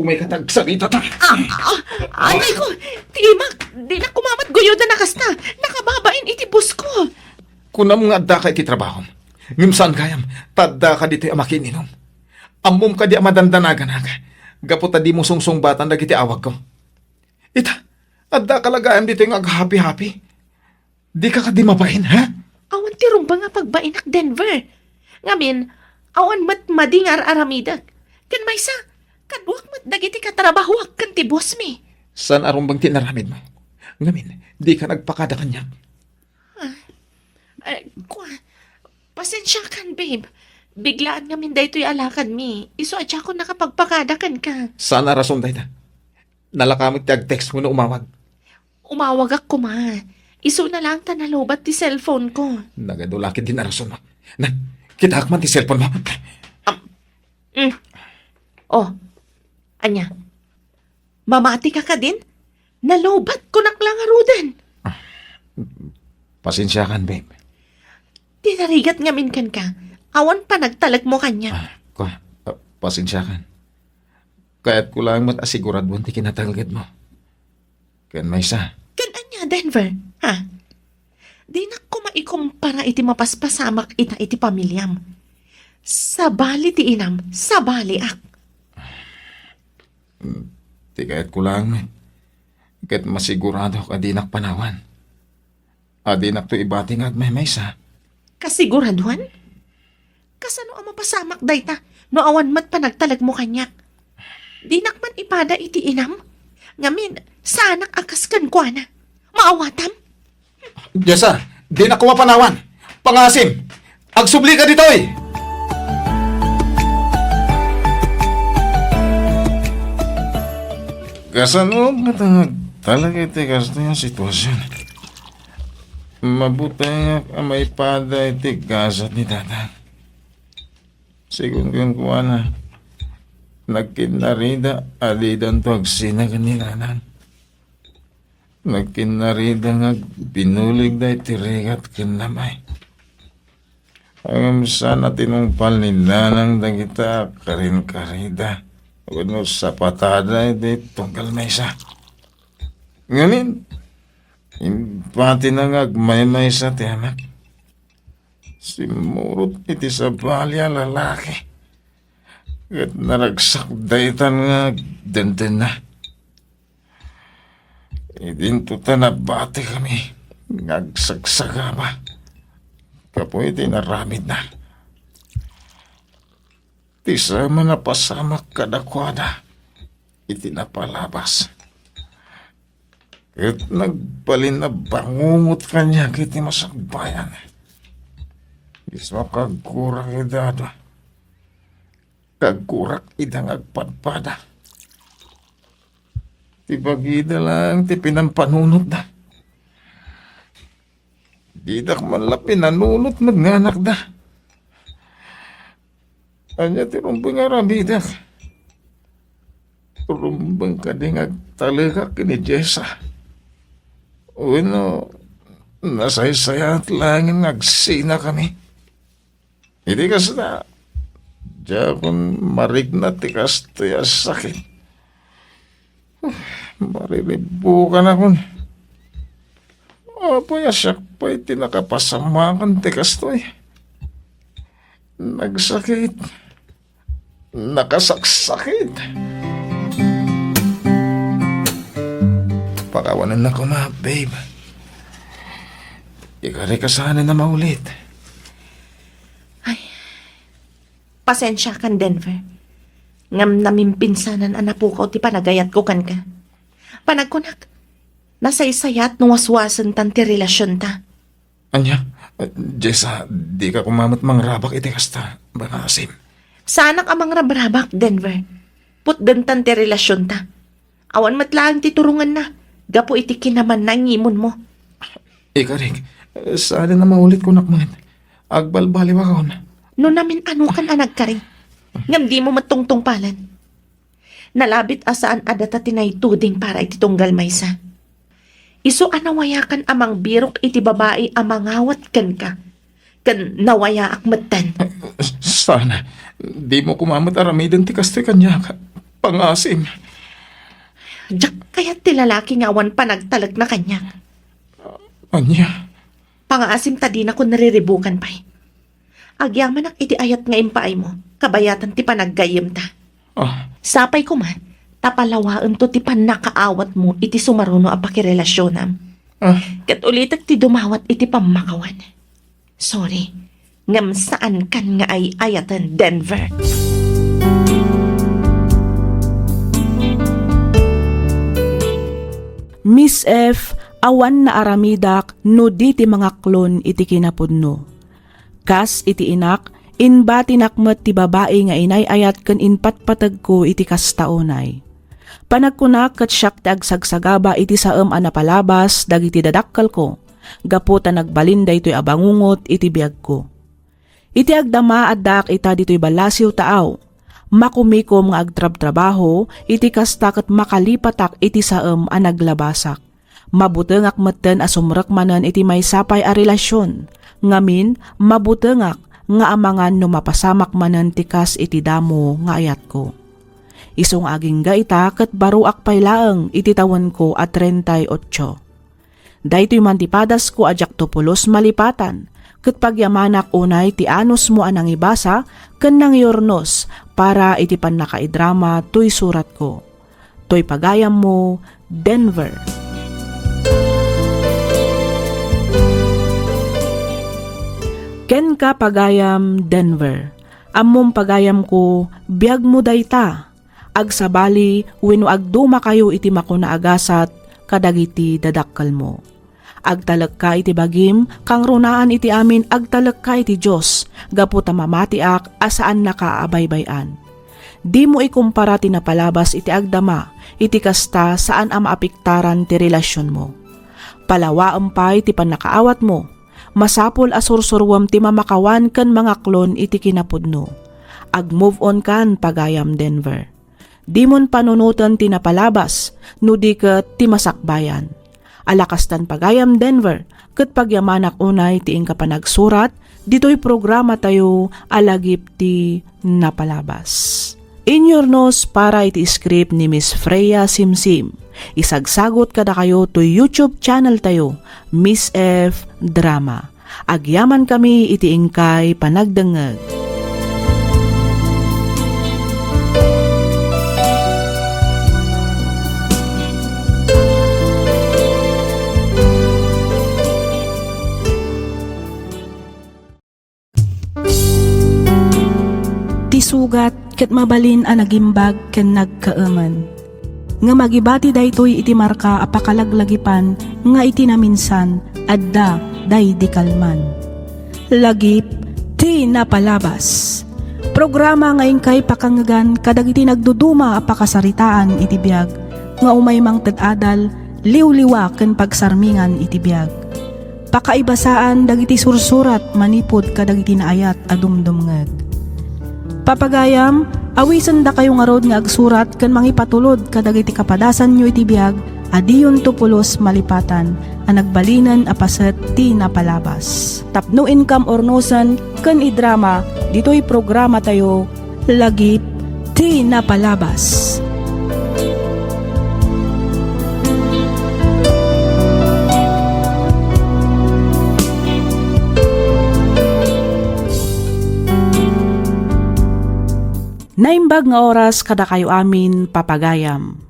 Umay katagsalita ta. Anay ko, timak, di na kumamat guyo na nakasta. Nakababain iti bus ko. Kunam nga adda ka iti trabaho. Ngim saan kayam, tadda ka dito makininom. Amom ka di amadandanagan ka. Gapot di mo sungsong batan dagiti awag ko. Ita, adda ka lagayam dito yung ag-happy-happy. Di ka di mabain, ha? Awan ti rumba nga pagbainak Denver. Ngamin, awan mat madingar aramidag. Kan may sa, kadwak mat dagiti katrabahuak kan ti boss mi. San arong bang tinaramid mo? Ngamin, di ka nagpakada kanya. Pasensya kan, babe. Biglaan ngamin daytoy alakad mi. Iso atya ko nakapagpakadakan ka. Sana rason tayo na. Nalakamit ti ag-text mo na umawag. Umawag ako ma. Iso na lang ta nalobat ti cellphone ko. Nagadulakit din na rason mo. Na, kita akman ti cellphone mo. Oh, anya. Mamati ka ka din? Nalobat ko naklang arudan. Pasensya kan, babe. Tinarigat ngamin kan ka. Awan pa nagtalag mo kanya. Pasensya kan. Kaya't ko lang mat-asigurad mo ti kinatalagad mo. Kan may sa. Kan anya, Denver? Ha? Di na ko maikumpara iti mapaspasamak ita iti pamilyam. Sabali ti inam, sabali ak. Ti kaya't ko lang. Kaya't masigurado ka dinak panawan. Adinak to ibating at may sa. Kasiguraduhan? Kasano ang mapasamak dayta no awan mat pa nagtalag mo kanyak? Di nakman ipada iti inam? Ngamin, sanak akas kan kwa na. Maawatam? Jessa, di na ko mapanawan. Pangasim, agsubli ka dito eh. Kasano matangag talaga iti kasto yung sitwasyon. Mabuti nga may pada iti gasat ni tatang. Sigun kung kuha na, nagkinarida alidan to agsina kanilanan. Nagkinarida nga binulig da iti regat kinamay. Ang sana tinumpal ni nanang dagita karin karida. Wano sa patada iti tunggal may isa. Nganin, impati na nga agmay-may sa tiyanak. Simurot iti sa balya lalaki. At naragsak daytan nga dandan na. Idinto ta na bati kami. Ngagsagsaga ba? Kapo iti naramid na. Tisa man na pasamak kadakwada. Iti napalabas. At nagbalin na bangungot kanya kiti masagbayan. Isma kagkurak idada. Kagkurak idang agpadpada. Ti bagida lang ti pinampanunod na. Gidak man lapi nanunot magnganak da. Anya tirumbang arabidak. Turumbang kadingag talaga kini Jessa. Uno, nasaysayat langin nagsina kami. Hindi kas na. Diyan kung marigna tikas tuya sakit. Mariribukan akon. Apa ya siyak pa iti nakapasamakan tikas to eh. Nagsakit. Nakasaksakit. Pakawanan na ko na, babe. Ikari ka sana na maulit. Pasensya kan, Denver. Ngam namin pinsanan anapukaw ti panagayat ko kan ka. Panagkunak, nasaysayat no waswasan tan ti relasyon ta. Anya, Jessa, di ka kumamat mangrabak iti kasta, banasim. Sana ka mang rabrabak, Denver. Putdan tan ti relasyon ta. Awan matlaang ti turungan na. Gapo iti kinaman na ngimon mo. Ikarig, sana na maulit ko nakman. Agbalbaliw ako na. No namin ano kan anag ka rin. Ngam di mo matungtong palan. Nalabit asaan adata tinaytuding para iti tunggal maysa. Iso anawayakan amang birok iti babae amangawat kan ka. Kan nawaya akmatan. Sana, di mo kumamat aramidan ti kastoy kanya ka. Pangasim. Diyak kaya ti lalaki nga awan panagtalag na kanya. Anya, Pangaasim ta di na ko nariribukan pa. Agyaman ak iti ayat nga impaay mo. Kabayatan ti panaggayim ta. Sapay ko man, tapalawaan to ti panakaawat mo iti sumaruno a pakirelasyonan. Kat ulitak ti dumawat iti pamakawan. Sorry, ngam saan kan nga ay ayatan, Denver. Miss F, awan na aramidak no di ti mga klon iti kinapudno. Kas iti inak, inba tinakmet ti babae nga inayayat ken inpatpatag ko iti kastaonay. Panagkunak ket siyak ti agsagsagaba iti saem a napalabas dagiti dadakkal ko, gapu ta nagbalin daytoy abangungot iti biag ko. Iti agdama addak ita ditoy balasiw taaw, makumikom nga agtrab-trabaho iti kasta ket makalipatak iti saem a naglabasak. Mabutengak metten a sumrekmanen iti maysapay a relasyon, ngamin mabutengak nga amangan no mapasamak manen tikas iti damo nga ayat ko. Isong aging gaita ket baruak paylaeng iti tawen ko at 38. Daytoy mantipadas ko ajak topulos malipatan, ket pagyamanak unay ti anos mo anang ibasa ken nang yornos para iti pannakaidrama toy surat ko. Toy pagayam mo, Denver. Ken ka pagayam, Denver. Ammom pagayam ko, biag mo dayta. Agsabali, wenno agduma kayo iti makuna agasat, kadagiti dadakkal mo. Agtalag ka iti bagim, kang runaan iti amin agtalag ka iti Diyos, gapu ta mamatiak asaan nakaabaybayan. Di mo ikumpara tinapalabas iti agdama, iti kasta saan ang maapiktaran ti relasyon mo. Palawaam pa iti panakaawat mo, masapol asursurwam ti mamakawan ken mga klon iti kinapudno. Ag-move on kan pagayam, Denver. Di mon panunutan ti napalabas, no di ket ti masakbayan. Alakastan pagayam, Denver, ket pagyamanak unay ti ingka panagsurat, dito'y programa tayo alagip ti napalabas. Inyornos para iti script ni Miss Freya Simsim. Isagsagot kada kayo to YouTube channel tayo, Miss F Drama. Agyaman kami iti ingkay panagdengeg. Tisugat ket mabalin a nagimbag ken nagkaeman. Nga magibati daytoy iti marka apakalaglagipan nga iti naminsan adda day di kalman. Lagip ti napalabas. Programa nga ingkay pakangagan kadagiti nagduduma apakasaritaan iti biag nga umay mang ted-adal liwliwa ken pagsarmingan iti biag. Pakaibasaan dagiti sursurat manipod kadagiti naayat adumdumngeg. Papagayam, awisan da kayo nga rod nga agsurat ken mangipatulod kadagiti kapadasan nyo iti biag adiyon to pulos malipatan a nagbalinan a paset ti napalabas. Tapno income or nosan ken idrama ditoy programa tayo lagip ti napalabas. Naimbag nga oras kada kayo amin papagayam.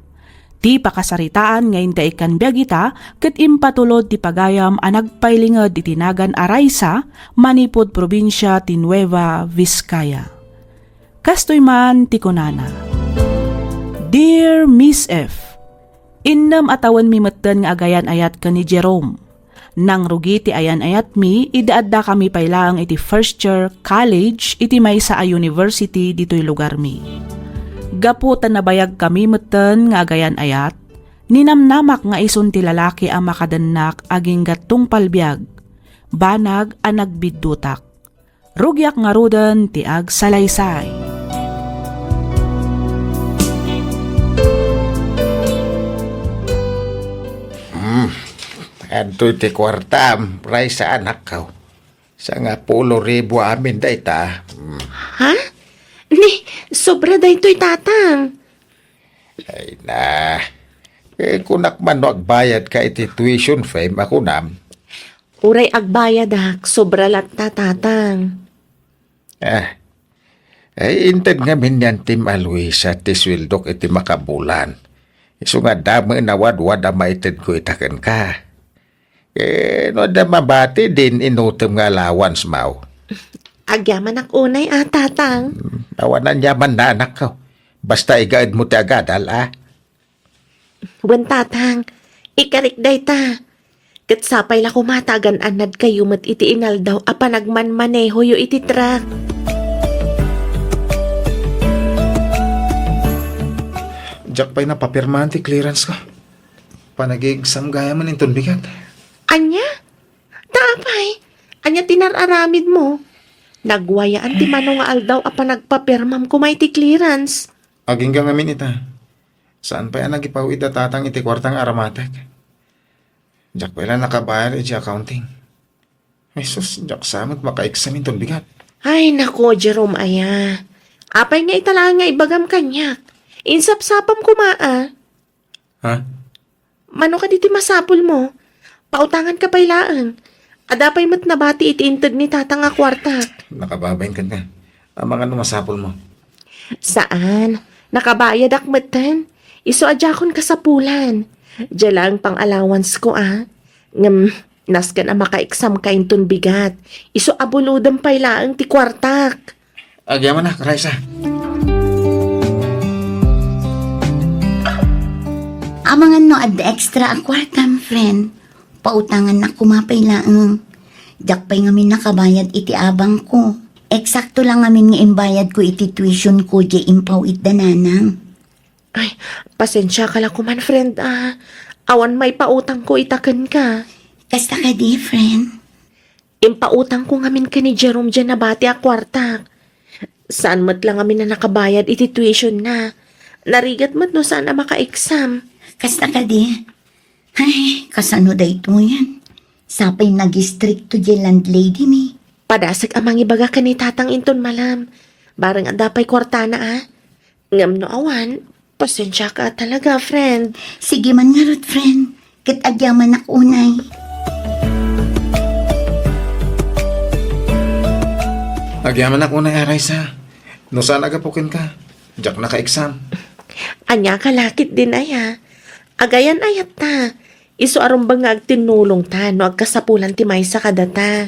Ti pakasaritaan ngayon da ikan biyagita ket impatulod ti pagayam a nagpailinged itinagan Araysa, manipod probinsya ti Nueva Vizcaya. Kastoy man ti kunana. Dear Miss F, innam atawan mi metten nga agayan ayat ka ni Jerome. Nang rugi ti ayan ayat mi, idaadda kami pailaang iti first year college iti maysa a university dito'y lugar mi. Gaputan na bayag kami metten nga agayan ayat, ninamnamak nga isun ti lalaki a makadennak aging gattung palbiag, banag a nagbiddutak. Rugyak nga ruden ti ag salaysay. Adto ti kwartam, ray sa anak ka. Sa nga 10,000 amin dayta. Ha? Ni, sobra da ito'y tatang. Ay na. Kunak man no agbayad ka iti tuition fee, ako nam. Uray agbayad ak, sobra lat ta tatang. Ay inted nga minyan ti Maluisa ti swildok iti makabulan. Isu nga dami nawad-wad a maited ko itaken ka. No da mabati din inutom nga allowance mau. Agyaman ak unay tatang. Awanan yaman na anak ko. Basta igaid mo ti agadal Wen tatang, ikarik day ta. Kat sapay la kumatagan anad kayo mat iti inal daw a panagmanmaneho yo iti truck. Jack pa'y napapirmahan ti clearance ko. Panag-exam gaya man inton bigat. Anya? Tapay, anya tinararamid mo. Nagwayaan ti manong nga aldaw a panagpapirmam kumay ti clearance. Aging ka ngamin ita. Saan pa yan nagipawid na tatang iti kwartang aramatek? Jack pala nakabayar iti accounting. Ay sus, Jack samot maka-exam inton bigat. Ay nako, Jerome aya. Apay nga itala nga ibagam kanyak. Insapsapam kumaa. Ha? Mano ka diti masapul mo? Pautangan ka pailaan. Adapay mat nabati iti inted ni tatang nga kwarta. Nakababayin ka nga. Ang mga numasapol mo. Saan? Nakabayad akmatan. Iso adjakon kasapulan. Diya lang pang allowance ko Ngam, naskan ang maka-exam ka inton bigat. Iso abuludang pailaang ti kwartak. Agyaman na, Raisa. Amangan no ad extra a kwartam, friend. Pautangan na kumapay laang. Diyak pa'y ngamin nakabayad iti abang ko. Eksakto lang ngamin nga imbayad ko iti tuition ko di impaw dananang. Ay, pasensya ka lang kuman, friend Awan may pautang ko itaken ka. Kasta ka di, friend. Impautang ko ngamin ka ni Jerome dyan na bati a kwartak. Saan mat lang ngamin na nakabayad iti tuition na. Narigat mat no saan na maka-exam. Kasta ka di. Ay, kasano da ito yan? Sapay nag-strict di landlady mi. Padasag amang ibaga ka ni tatang inton malam. Barang adapay kwartana Ngam no awan, pasensya ka talaga, friend. Sige man nga rot, friend. Kit agyaman ako unay. Agyaman ako na, Raisa. No saan agapukin ka? Jack naka-exam. Anya ka lakit din Agayan ayat ta. Iso arumbang nga agtinulong ta no agkasapulan ti maysa kadata.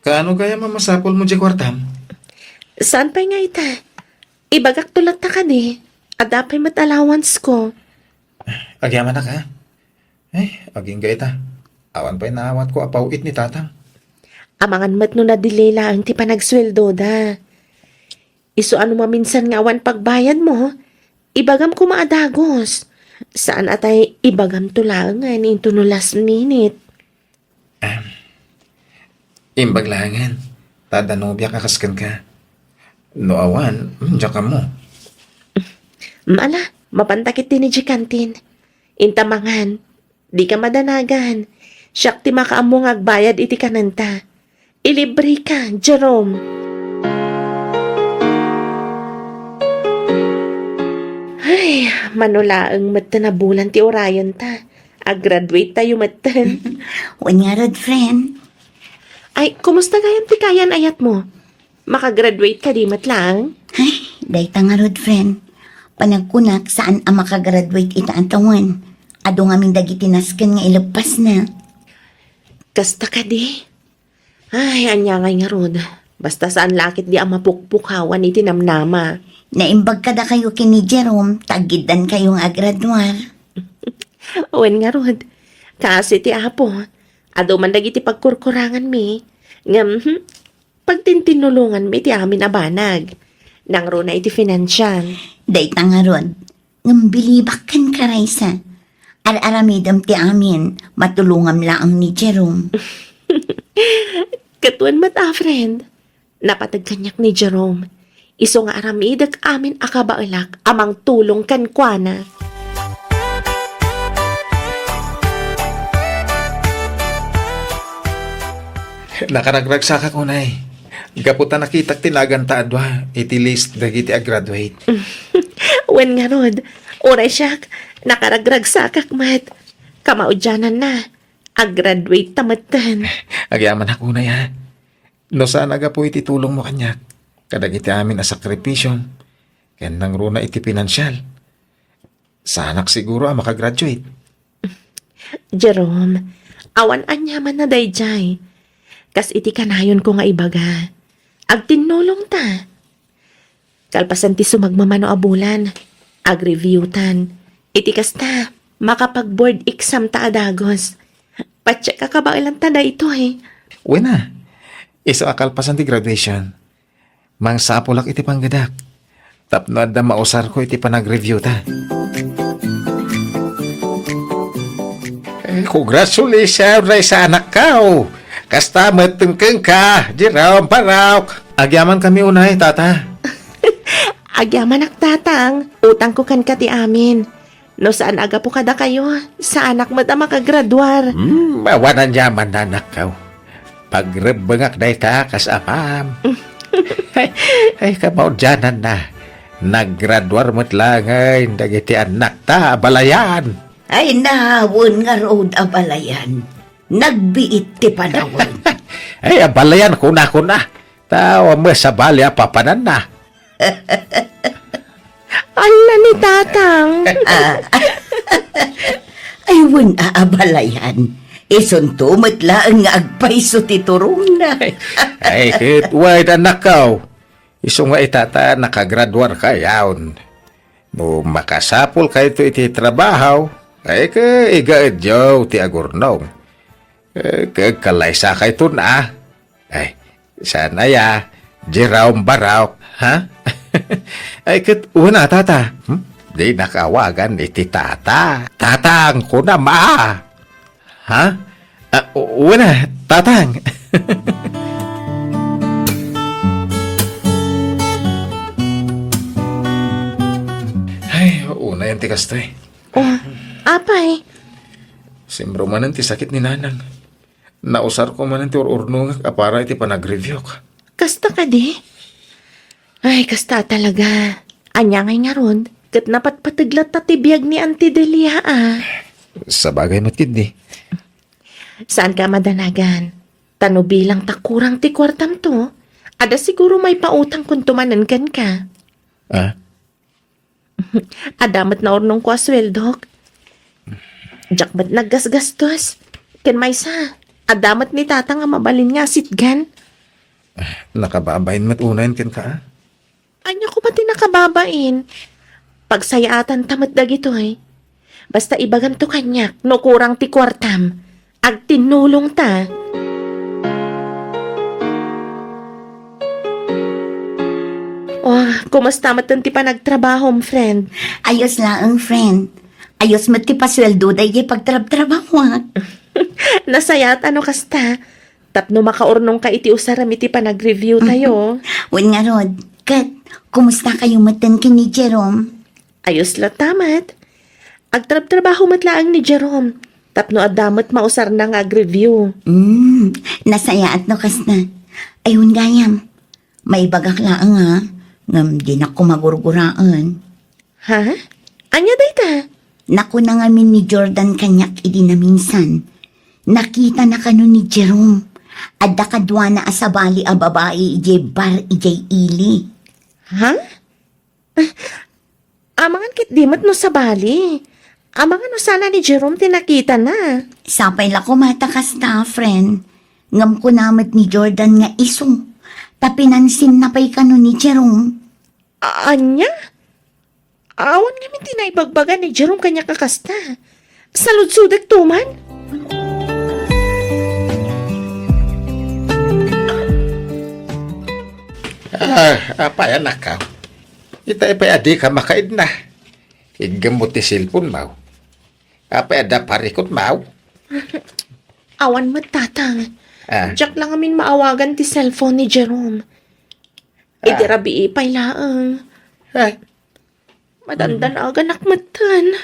Kaano kaya mamasapol mo di kwartam? Saan pa nga ita? Ibagak tulat ta ka di. Adapay mat allowance ko. Agyaman na ka. Aging gaita. Awan pa'y naawat ko apawit ni tatang. Amangan mat no na-delay lang ti panagsweldo da. Iso ano maminsan nga awan pagbayad mo, ibagam ko maadagos. Saan atay ibagam to lang nga ni into no last minute. Imbaglangan. Tadanobya kakaskan ka. No awan, diyan ka mo. Mala, mapantakit din ni Jikantin. Intamangan, di ka madanagan. Siyak ti makaamong agbayad iti kananta. Ilibre ka, Jerome. Ay, manulaang mata na bulan ti Orion ta. Ag-graduate tayo matan. Wan nga rod, friend. Ay, kumusta gayan ti kayan ayat mo? Makagraduate ka di matlang? Ay, dayta nga rod, friend. Panagkunak saan ang makagraduate ita ang tawan. Ado nga min dagiti nasken nga ilagpas na. Kasta ka di. Ay, anyangay nga rod. Basta saan lakit di ang mapukpukawan iti namnama. Naimbag kada kayo kini Jerome, tagidan kayong agradwar. Owen nga rod. Kasi ti apo, ado man dagiti pagkurkurangan mi. Ngam, pagtintinulungan mi ti amin abanag. Nang ro na iti financial. Dayta nga rod, ngambilibak kan karaysa. Ar-aramidam ti amin, matulungam laang ni Jerome. Katuan mata, friend. Napatag kanyak ni Jerome. Iso nga aramidag amin akabailak amang tulong kan kuana. Nakaragragsa ka kunay. Gaputan nakitak tinagan ta adwa. Iti list dagiti a-graduate. Wen nga rod, oray siyak, nakaragrag sa kakmat. Kamaudyanan na, ag-graduate tamatan. Agyaman ako na ya. No saan aga po iti tulong mo kanyak. Kadagiti amin a sakripisyo. Kaya nang runa iti pinansyal. Sanak siguro ang makagraduate. Jerome, awan anyaman na dayjay. Kas iti kanayon ko nga ibaga. Agtinulong ta. Kalpasan ti sumagmamano a bulan. Ag-review tan. Iti kasta, makapag-board exam ta adagos. Pacheck ka ba ilang tada ito eh. Uwi na. Isa akalpasan ti graduation. Mang sapulak iti panggadak. Tapno adda mausar ko iti panag-review ta. Congratulations, Ray, sa anak ka. Kasta matengkeng ka. Jerome, Parauk. Agyaman kami unay, tata. Agyaman ak tatang, utang ko kan kati amin. No saan aga po kada kayo, sa anak mo ta makagraduar. Mawanan yaman na anak ka. Pagrebengak day ta kasapam. Ay, kamaudyanan na. Naggraduar mo't lang ay dagiti anak ta, balayan. Ay nahawon nga road abalayan. Nagbiit ti panawon. Ay, balayan ko na. Tawa mo sa balya papanan na. Ala ni tatang. Ay wun aabalayan. Isunto matlaang nga agpaiso ti turong na. Ay, kit, wait anak ka. Iso nga itata nakagraduar ka yawn. No makasapol kayo iti trabaho, ay ka igaadyaw ti agurnong. Kagkalaysa kayo ito na. Ay, sana ya, Jerome Barauk, ha? Ay, kit, una tata. Di nakawagan iti tata. Tatang ko na ma. Ha? Una, tatang. Ay, una yan ti kastoy. Oh, apay. Simbro manan ti sakit ni nanang. Nausar ko manan ti ururnungak apara iti panag-review ka. Kasta ka di? Ay, kasta talaga. Anyangay nga ron, kat napatpataglat na tibiyag ni Auntie Delia ah. Sa bagay matkid di. Saan ka madanagan? Tano bilang takurang ti kwartam to. Ada siguro may pautang kung tumanangan ka. Ah? Adamat na ornong ko asweldok. Jakbat naggasgastos. Ken may sa. Adamat ni tatang nga mabalin nga sitgan. Nakababayin mat unayin ken ka ah? Anya ko pati nakababain. Pagsayatan tamat dagito eh. Basta ibagan to kanyak, no kurang ti kwartam. Ag tinulong ta. Oh, kumusta matan ti panagtrabaho, friend? Ayos laang friend. Ayos mat ti pasweldo day pagtrab-trabaho. Nasayat ano kasta. Tapno makaurnong ka iti usaram iti pa nag-review tayo. Wen nga rod, kat, kumusta kayo matan ni Jerome? Ayos la tamat. Agtrab-trabaho matlaang ni Jerome. Tapno adamot mausar na nga review. Nasaya at no kas na. Ayun gayam, may bagak laang nga, ngam di na ko magurguraan. Ha? Anya day ta? Naku na ngamin ni Jordan kanyak idi na minsan. Nakita na kano ni Jerome. Adda kadwa na asabali a babae ijay bar ijay ili. Ha? Amangan kit dimot no sa bali. Amangan no sana ni Jerome tinakita na. Sapay la ko matakas ta, friend. Ngam ko namat ni Jordan nga iso. Tapinansin na pa'y kano ni Jerome. Anya? Awan nga min tinaibagbagan ni Jerome kanya kakasta. Salud-sudak tuman. Apa ya nakaw? Ita ipay adi ka makaid na. Igamot ti silpon mau. Apa ada parikot mau? Awan matatang. Ah. Jack lang amin maawagan ti cellphone ni Jerome. Idirabi ipay laang. Ay, Madandan aga nakmatan.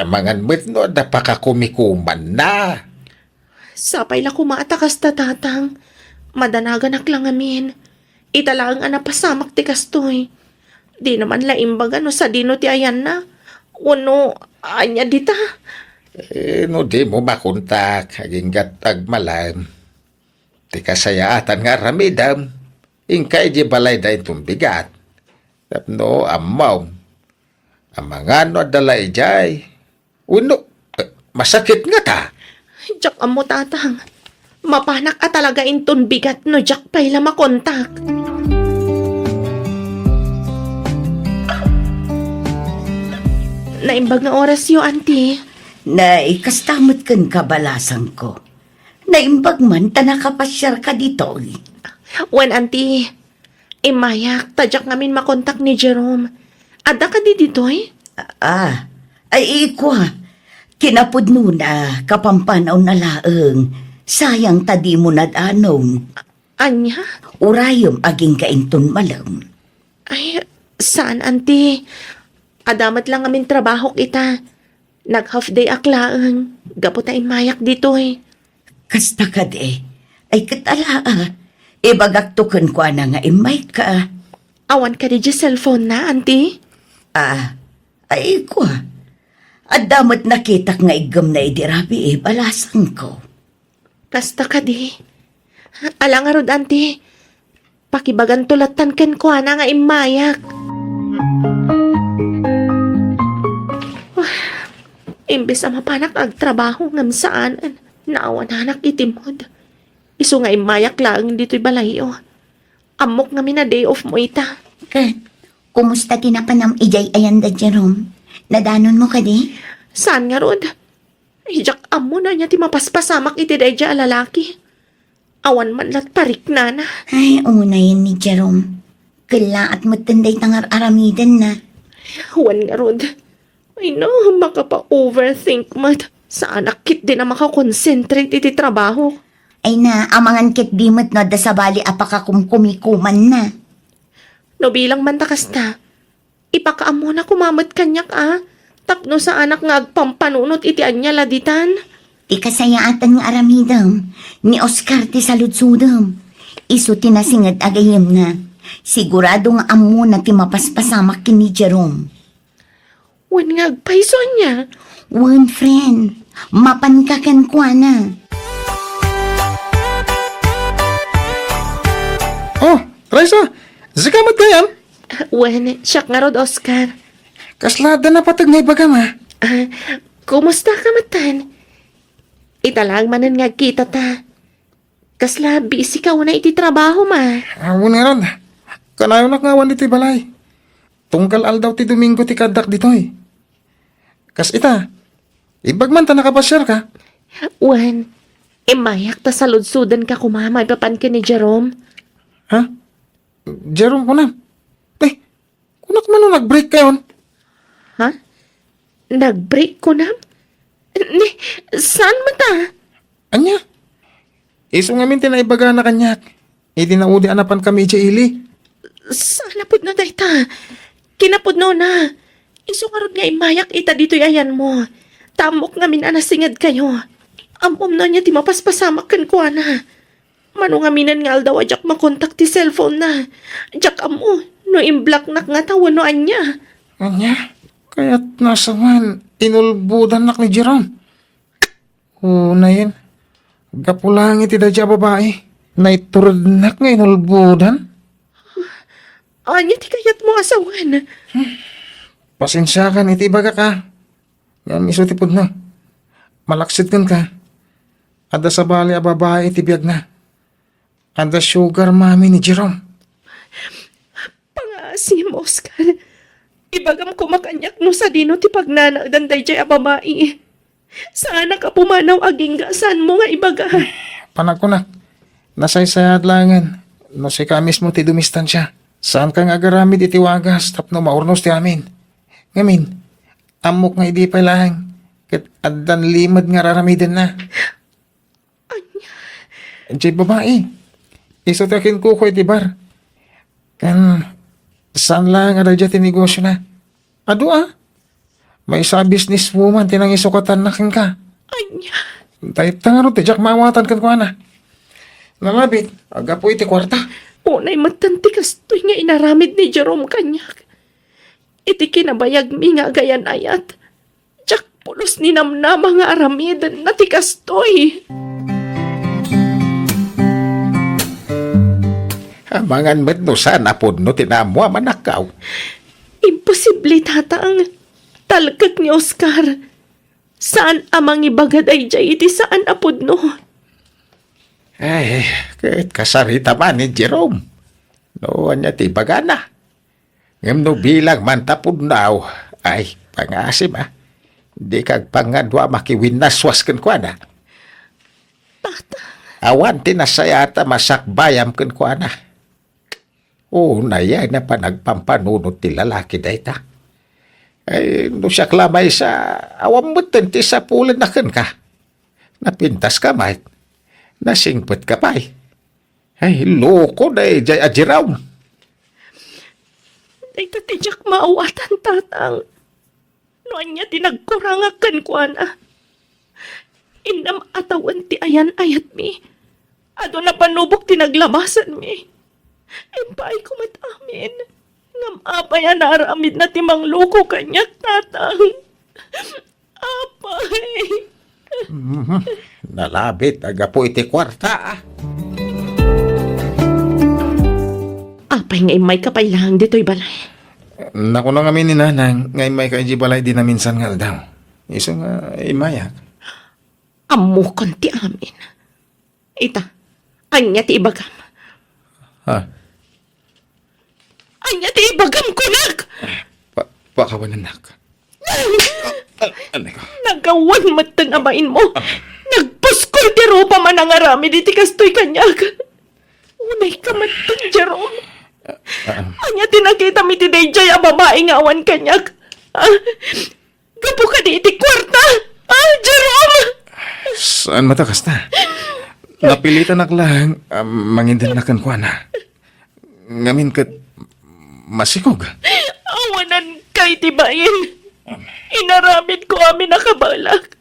amangan mo't no, da pa ka kumikuman na. Sapay la kumatakas tatang. Madanagan lang amin. Italaang anapasamak ti kastoy. Di naman laimbaga no sa dino ti ayan na. Uno, anya dita. No di mo makuntak, aginggat agmalam. Ti kasayaatan nga ramidam. Ingkay di balay da itong bigat. Tapno amaw. Amangan no dalay jay. Uno, masakit nga ta. Jack amo tatang. Mapanak at talaga inton bigat no Jack pay la makontak. Naimbag nga oras yo, auntie. Na ikastamot kan kabalasang ko. Naimbag man ta nakapasyar ka dito. Wen, auntie. Imayak, tadyak ngamin makontak ni Jerome. Ada ka di ditoy? Ay ikwa. Kinapudno na kapampanaw na laeng. Sayang tadi mo nadanon. Anya? Urayom aging kainton malam. Ay, saan, auntie? Adamat lang ngamin trabaho kita. Nag-half day aklaang. Gapo ta imayak ditoy. Kasta ka de. Ay katala Ibagaktukan ko na nga imay ka. Awan ka di cellphone na, auntie? Ay ko. Adamot nakita nga igam na idirabi balasan ko. Kasta ka di. Alang nga rod, auntie. Pakibagan tulatan ken ko na nga imayak. Imbes ang mapanak agtrabaho ngam saan, naawan hanak itimod. Iso nga imayak lang dito'y balayo. Amok nga mina day off mo ita. Kumusta tinapanam ijay ayan da Jerome? Nadanon mo ka di? Saan nga rod? Hijak amo na niya ti mapaspasamak iti day dya lalaki. Awan man lat parik na na. Ay, una yun ni Jerome. Kala at matanday tangar aramidan na. Huwan nga rod. Ay no, makapa-overthink mat. Sa anak kit din na makakonsentrate iti trabaho. Ay na, amangan kit dimot no da sabali apakakumkumikuman na. No bilang man takasta, ipakaamo na kumamot kanyak Tapno sa anak nga agpampanunot iti anya laditan. Ti kasayaatan nga aramidam, ni Oscar ti saludsudam. Iso tinasingad agayem na. Sigurado nga amo na ti mapaspasamak ni Jerome. Wan nga agpaiso niya. One friend, mapankakan kwa na. Oh, Raisa, zikamat kayam? Wan, siyak nga rod, Oscar. Kaslada na patag na ibaga ma. Kumusta ka matan? Italag manan nga kita ta. Kasla, busy ka na iti trabaho ma. Awon nga ron. Kanayon nakngawan iti balay. Tungkal aldaw ti Domingo ti kadak ditoy. Kas ita, ibagman ta nakapasyar ka. Wan, mayak ta sa ludsudan ka kumama, ipapan ka ni Jerome. Ha? Jerome ko na. Kunak man nung nag-break kayon. Ha? Nag-break ko na? Saan mo ta? Anya? Iso nga minti na ibaga na kanyak. Naudi anapan kami ili. Sana pud na dayta. Kinapud no na. Iso karod nga imayak ita dito ayan mo. Tamok nga min anasingad kayo. Amom na niya ti mapaspasamak kan ko na. Mano nga minan nga aldaw ajak makontak ti cellphone na. Ajak amo, no imblock nak nga tawon no anya. Anya? Kaya't nasa man, inulbudan nak ni Jerome. Na yun. Gapulang iti da babae. Naiturod nak nga inulbudan. Anya ti kayat mo asawan. Pasensya kan iti baga ka. Yan isutipod na. Malaksit kan ka. Ada sa bali a babae iti biyag na. Ada sugar mami ni Jerome. Pangasim, Oscar. Ibagam ko makanyak no sa dino ti pagnanagdan day jay abamai. Sana ka pumanaw aging gasan mo nga ibaga. Panak ko na. Nasaysayad langan. No si ka mismo ti dumistansya. Saan ka nga agaramid iti wagas tapno maurnos ti amin. Ngamin, amok nga idi pa lang. Kat adan limad nga raramidan na. Jay babae. Iso takin ko iti bar. Kan, saan lang ada dyan tinegosyo na? Ado may isa businesswoman tinang isukatan na king ka. Anya. Tayo tangaro ti jak mawatan kan ko na. Nalabit, aga po iti kwarta. Unay matanti kastoy nga inaramid ni Jerome kanyak. Iti kinabayag mi nga gayan ayat. Jak pulos ni namnama nga aramid na ti kastoy. Amangan met no sana po no tinamo manakaw. Imposible tatang talagkag ni Oscar. Saan amang ibagad ay jay iti saan apod no? Ay, kahit kasarita man ni Jerome. Noon niya ti bagana. Ngam no bilang mantapod naw. Ay, pangasim Di kag pangadwa makiwinaswas kan kwa na. Awan tinasayata masakbayam kan kwa na. Oo, naya na pa nagpampanunod ti lalaki dayta. Ay, no siya klamay sa awam mo ti sa pulan na kan ka. Napintas ka, mate. Nasingpet ka pa Ay, loko na jay ajiraw. Ay tatijak maawatan tatang. Noan niya tinagkurangakan ko na. Inam atawan ti ayan ayat mi. Ado na panubok tinaglabasan mi. Empay ko matamin. Ngam apay anaramid na timang loko kanyak tatang. Apay. Nalabit, aga po iti kwarta Apay nga may kapailang dito'y balay. Naku na kami ni nanang, ngay may kaiji balay di na minsan nga daw. Iso nga imayak. Amo konti amin. Ita, anya ti ibagam. Ha? Anya ti ibagam kunak! Pakawanan nak. Ano ko? Nagawan matan amain mo. Nagpuskol ti ropa man ang arami di ti kastoy kanyag. Unay ka matan, Jerome. Anya tinakita mi ti Dayjay a babae nga awan kanyag. Gapo ka di iti kwarta. Jerome! Saan matakas na? Napilitan ak lang, mangindanakan ko na. Ngamin kat masikog. Awanan kay tibayin. Inaramid ko amin nakabalak.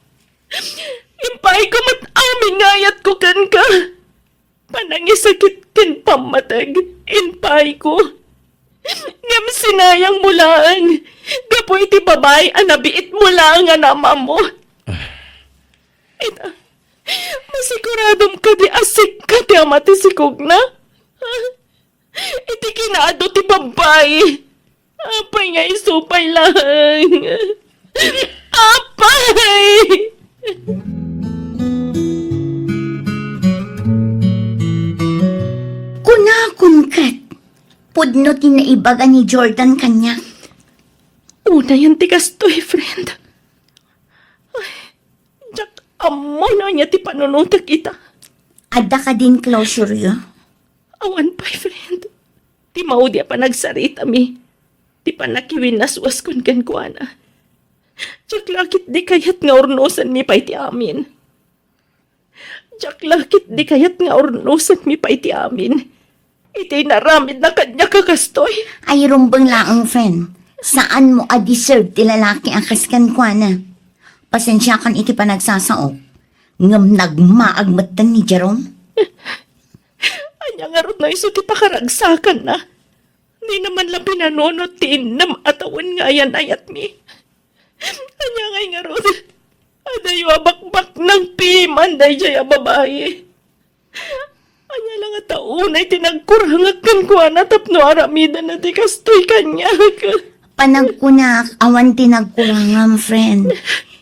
Impay ko mat amin ngayat ko kan ka. Panangisakit kan pamatag. Impay ko. Ngam sinayang mo lang. Gapo iti babay anabiit mo lang nga nama mo. Ita, masiguradom ka di asik ka di amati sikog na. Iti kinaado ti babay. Apay nga isupay lang. Apay! Kunakon kat. Pudno tinaibaga ni Jordan kanya. Una yan ti kastoy, friend. Ay, jak amo na niya ti panunutak ita. Ada ka din closure yo. Awan pa'y, friend. Ti maudi pa nagsarita mi. Ti pa nakiwin naswas kun kan kuana. Jak lakit di kayat nga ornosan mi pa'y ti amin. Jak lakit di kayat nga ornosan mi pa iti amin. Iti naramid na kanya kakastoy. Ay rumbang laang, friend. Saan mo a-deserve ti lalaki ang kaskan kwa na? Pasensya kan iti panagsasaok. Ngam nagmaagmatan ni Jerome. Anya nga ron na iso ti pakaragsakan na. Ni naman lang pinanonot ti inam atawan nga ayan ayat mi. Anya nga ron. Adayo abakbak ng piman day jaya babae. Anya lang at taunay tinagkurangag kan kwa na tapno aramida na ti kastoy kanya. Panagkunak, awan ti nagkurangan, friend.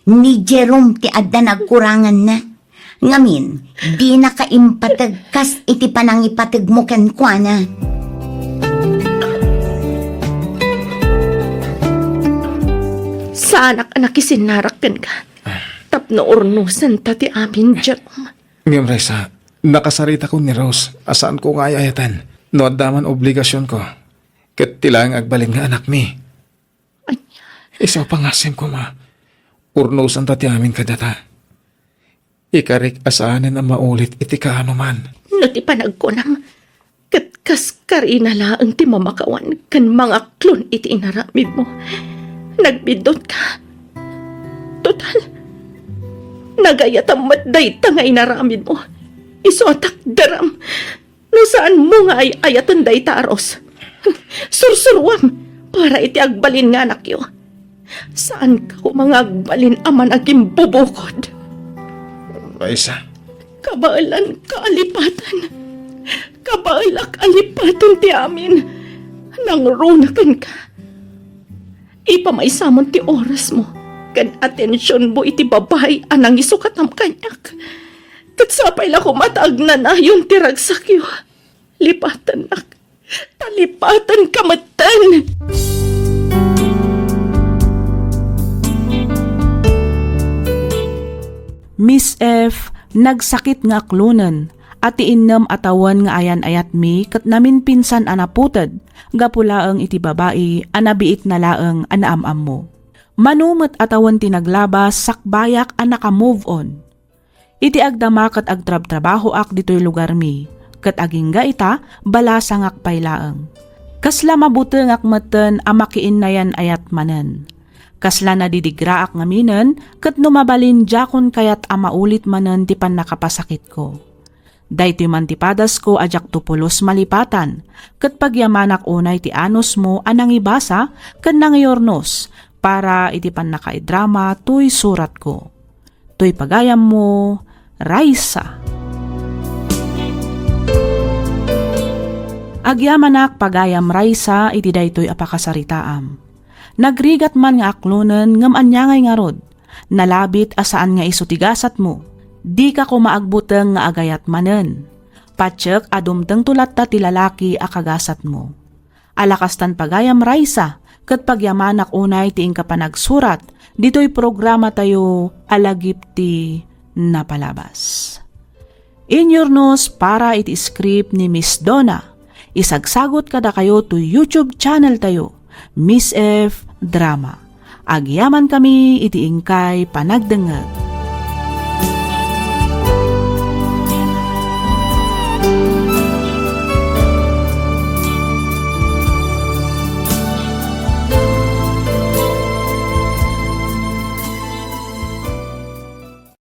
Ni Jerome ti adda nagkurangan na. Ngamin, di na kaimpatag kas iti panangipatag mo ken kwa na. Sa anak-anak isinarakan ka. Tapno ornusan tati amin Jerome. Ngam Raisa, nakasarita ko ni Rose. Asaan ko nga ayatan? No daman obligasyon ko. Kat tilang agbalin nga anak mi. Isa pangasim ko ma. Urnusan tati amin kadata. Ikarik asaanan ang maulit iti kaano man. No ti panagkunam. Kat kaskarina laang ti mamakawan kan mga klon iti inaramid mo. Nagbidot ka. Total. Nagayat ang matday ta nga inaramid mo. Iso atak daram. No saan mo nga ay ayatan day ta aros. Sursurwam. Para iti agbalin nga anak yo. Saan ka mga agbalin aman aging bubukod? Raisa, Kabaalan kaalipatan. Kabaalak alipatan ti amin. Nangrunakan ka. Ipamaisamon ti oras mo. Kan atensyon mo iti babay anang isukat ang kanyak. Katsapay la kumatag na yun ti ragsakyo. Lipatan nak. Talipatan kamatan. Miss F, nagsakit nga aklunan, at iinam atawan nga ayan ayat mi, kat namin pinsan anaputad, gapulaang iti babae, anabiit na laang anaamam mo. Manumat atawan tinaglabas, sakbayak anaka-move on. Iti agdama kat agtrab-trabaho ak dito'y lugar mi, kat agingga ita, balasa ngak paylaang. Kasla mabuti ngak matan amakiin na yan ayat manan. Kasla na didigraak nga minan, kat numabalin jakon kayat amaulit manan ti pan nakapasakit ko. Daytoy man ti padas ko ajak tupulos malipatan, kat pagyamanak unay ti anos mo anang ibasa, kat nangiyornos, para iti pan nakaidrama tuy surat ko. Tuy pagayam mo, Raisa. Agyamanak pagayam Raisa iti daytoy apakasaritaam. Nagrigat man nga aklunan ngam anyangay nga rod, nalabit asaan nga isutigasat mo, di ka kumaagbuteng nga agayat manen. Patsek adumteng tulat ta ti lalaki akagasat mo. Alakastan pagayam Raisa, kat pagyamanak unay ti ingka panagsurat, dito'y programa tayo alagip ti napalabas. Inyornos para iti script ni Miss Donna, isagsagot kada kayo to YouTube channel tayo, Miss F Drama. Agyaman kami iti ingkay panagdengeg.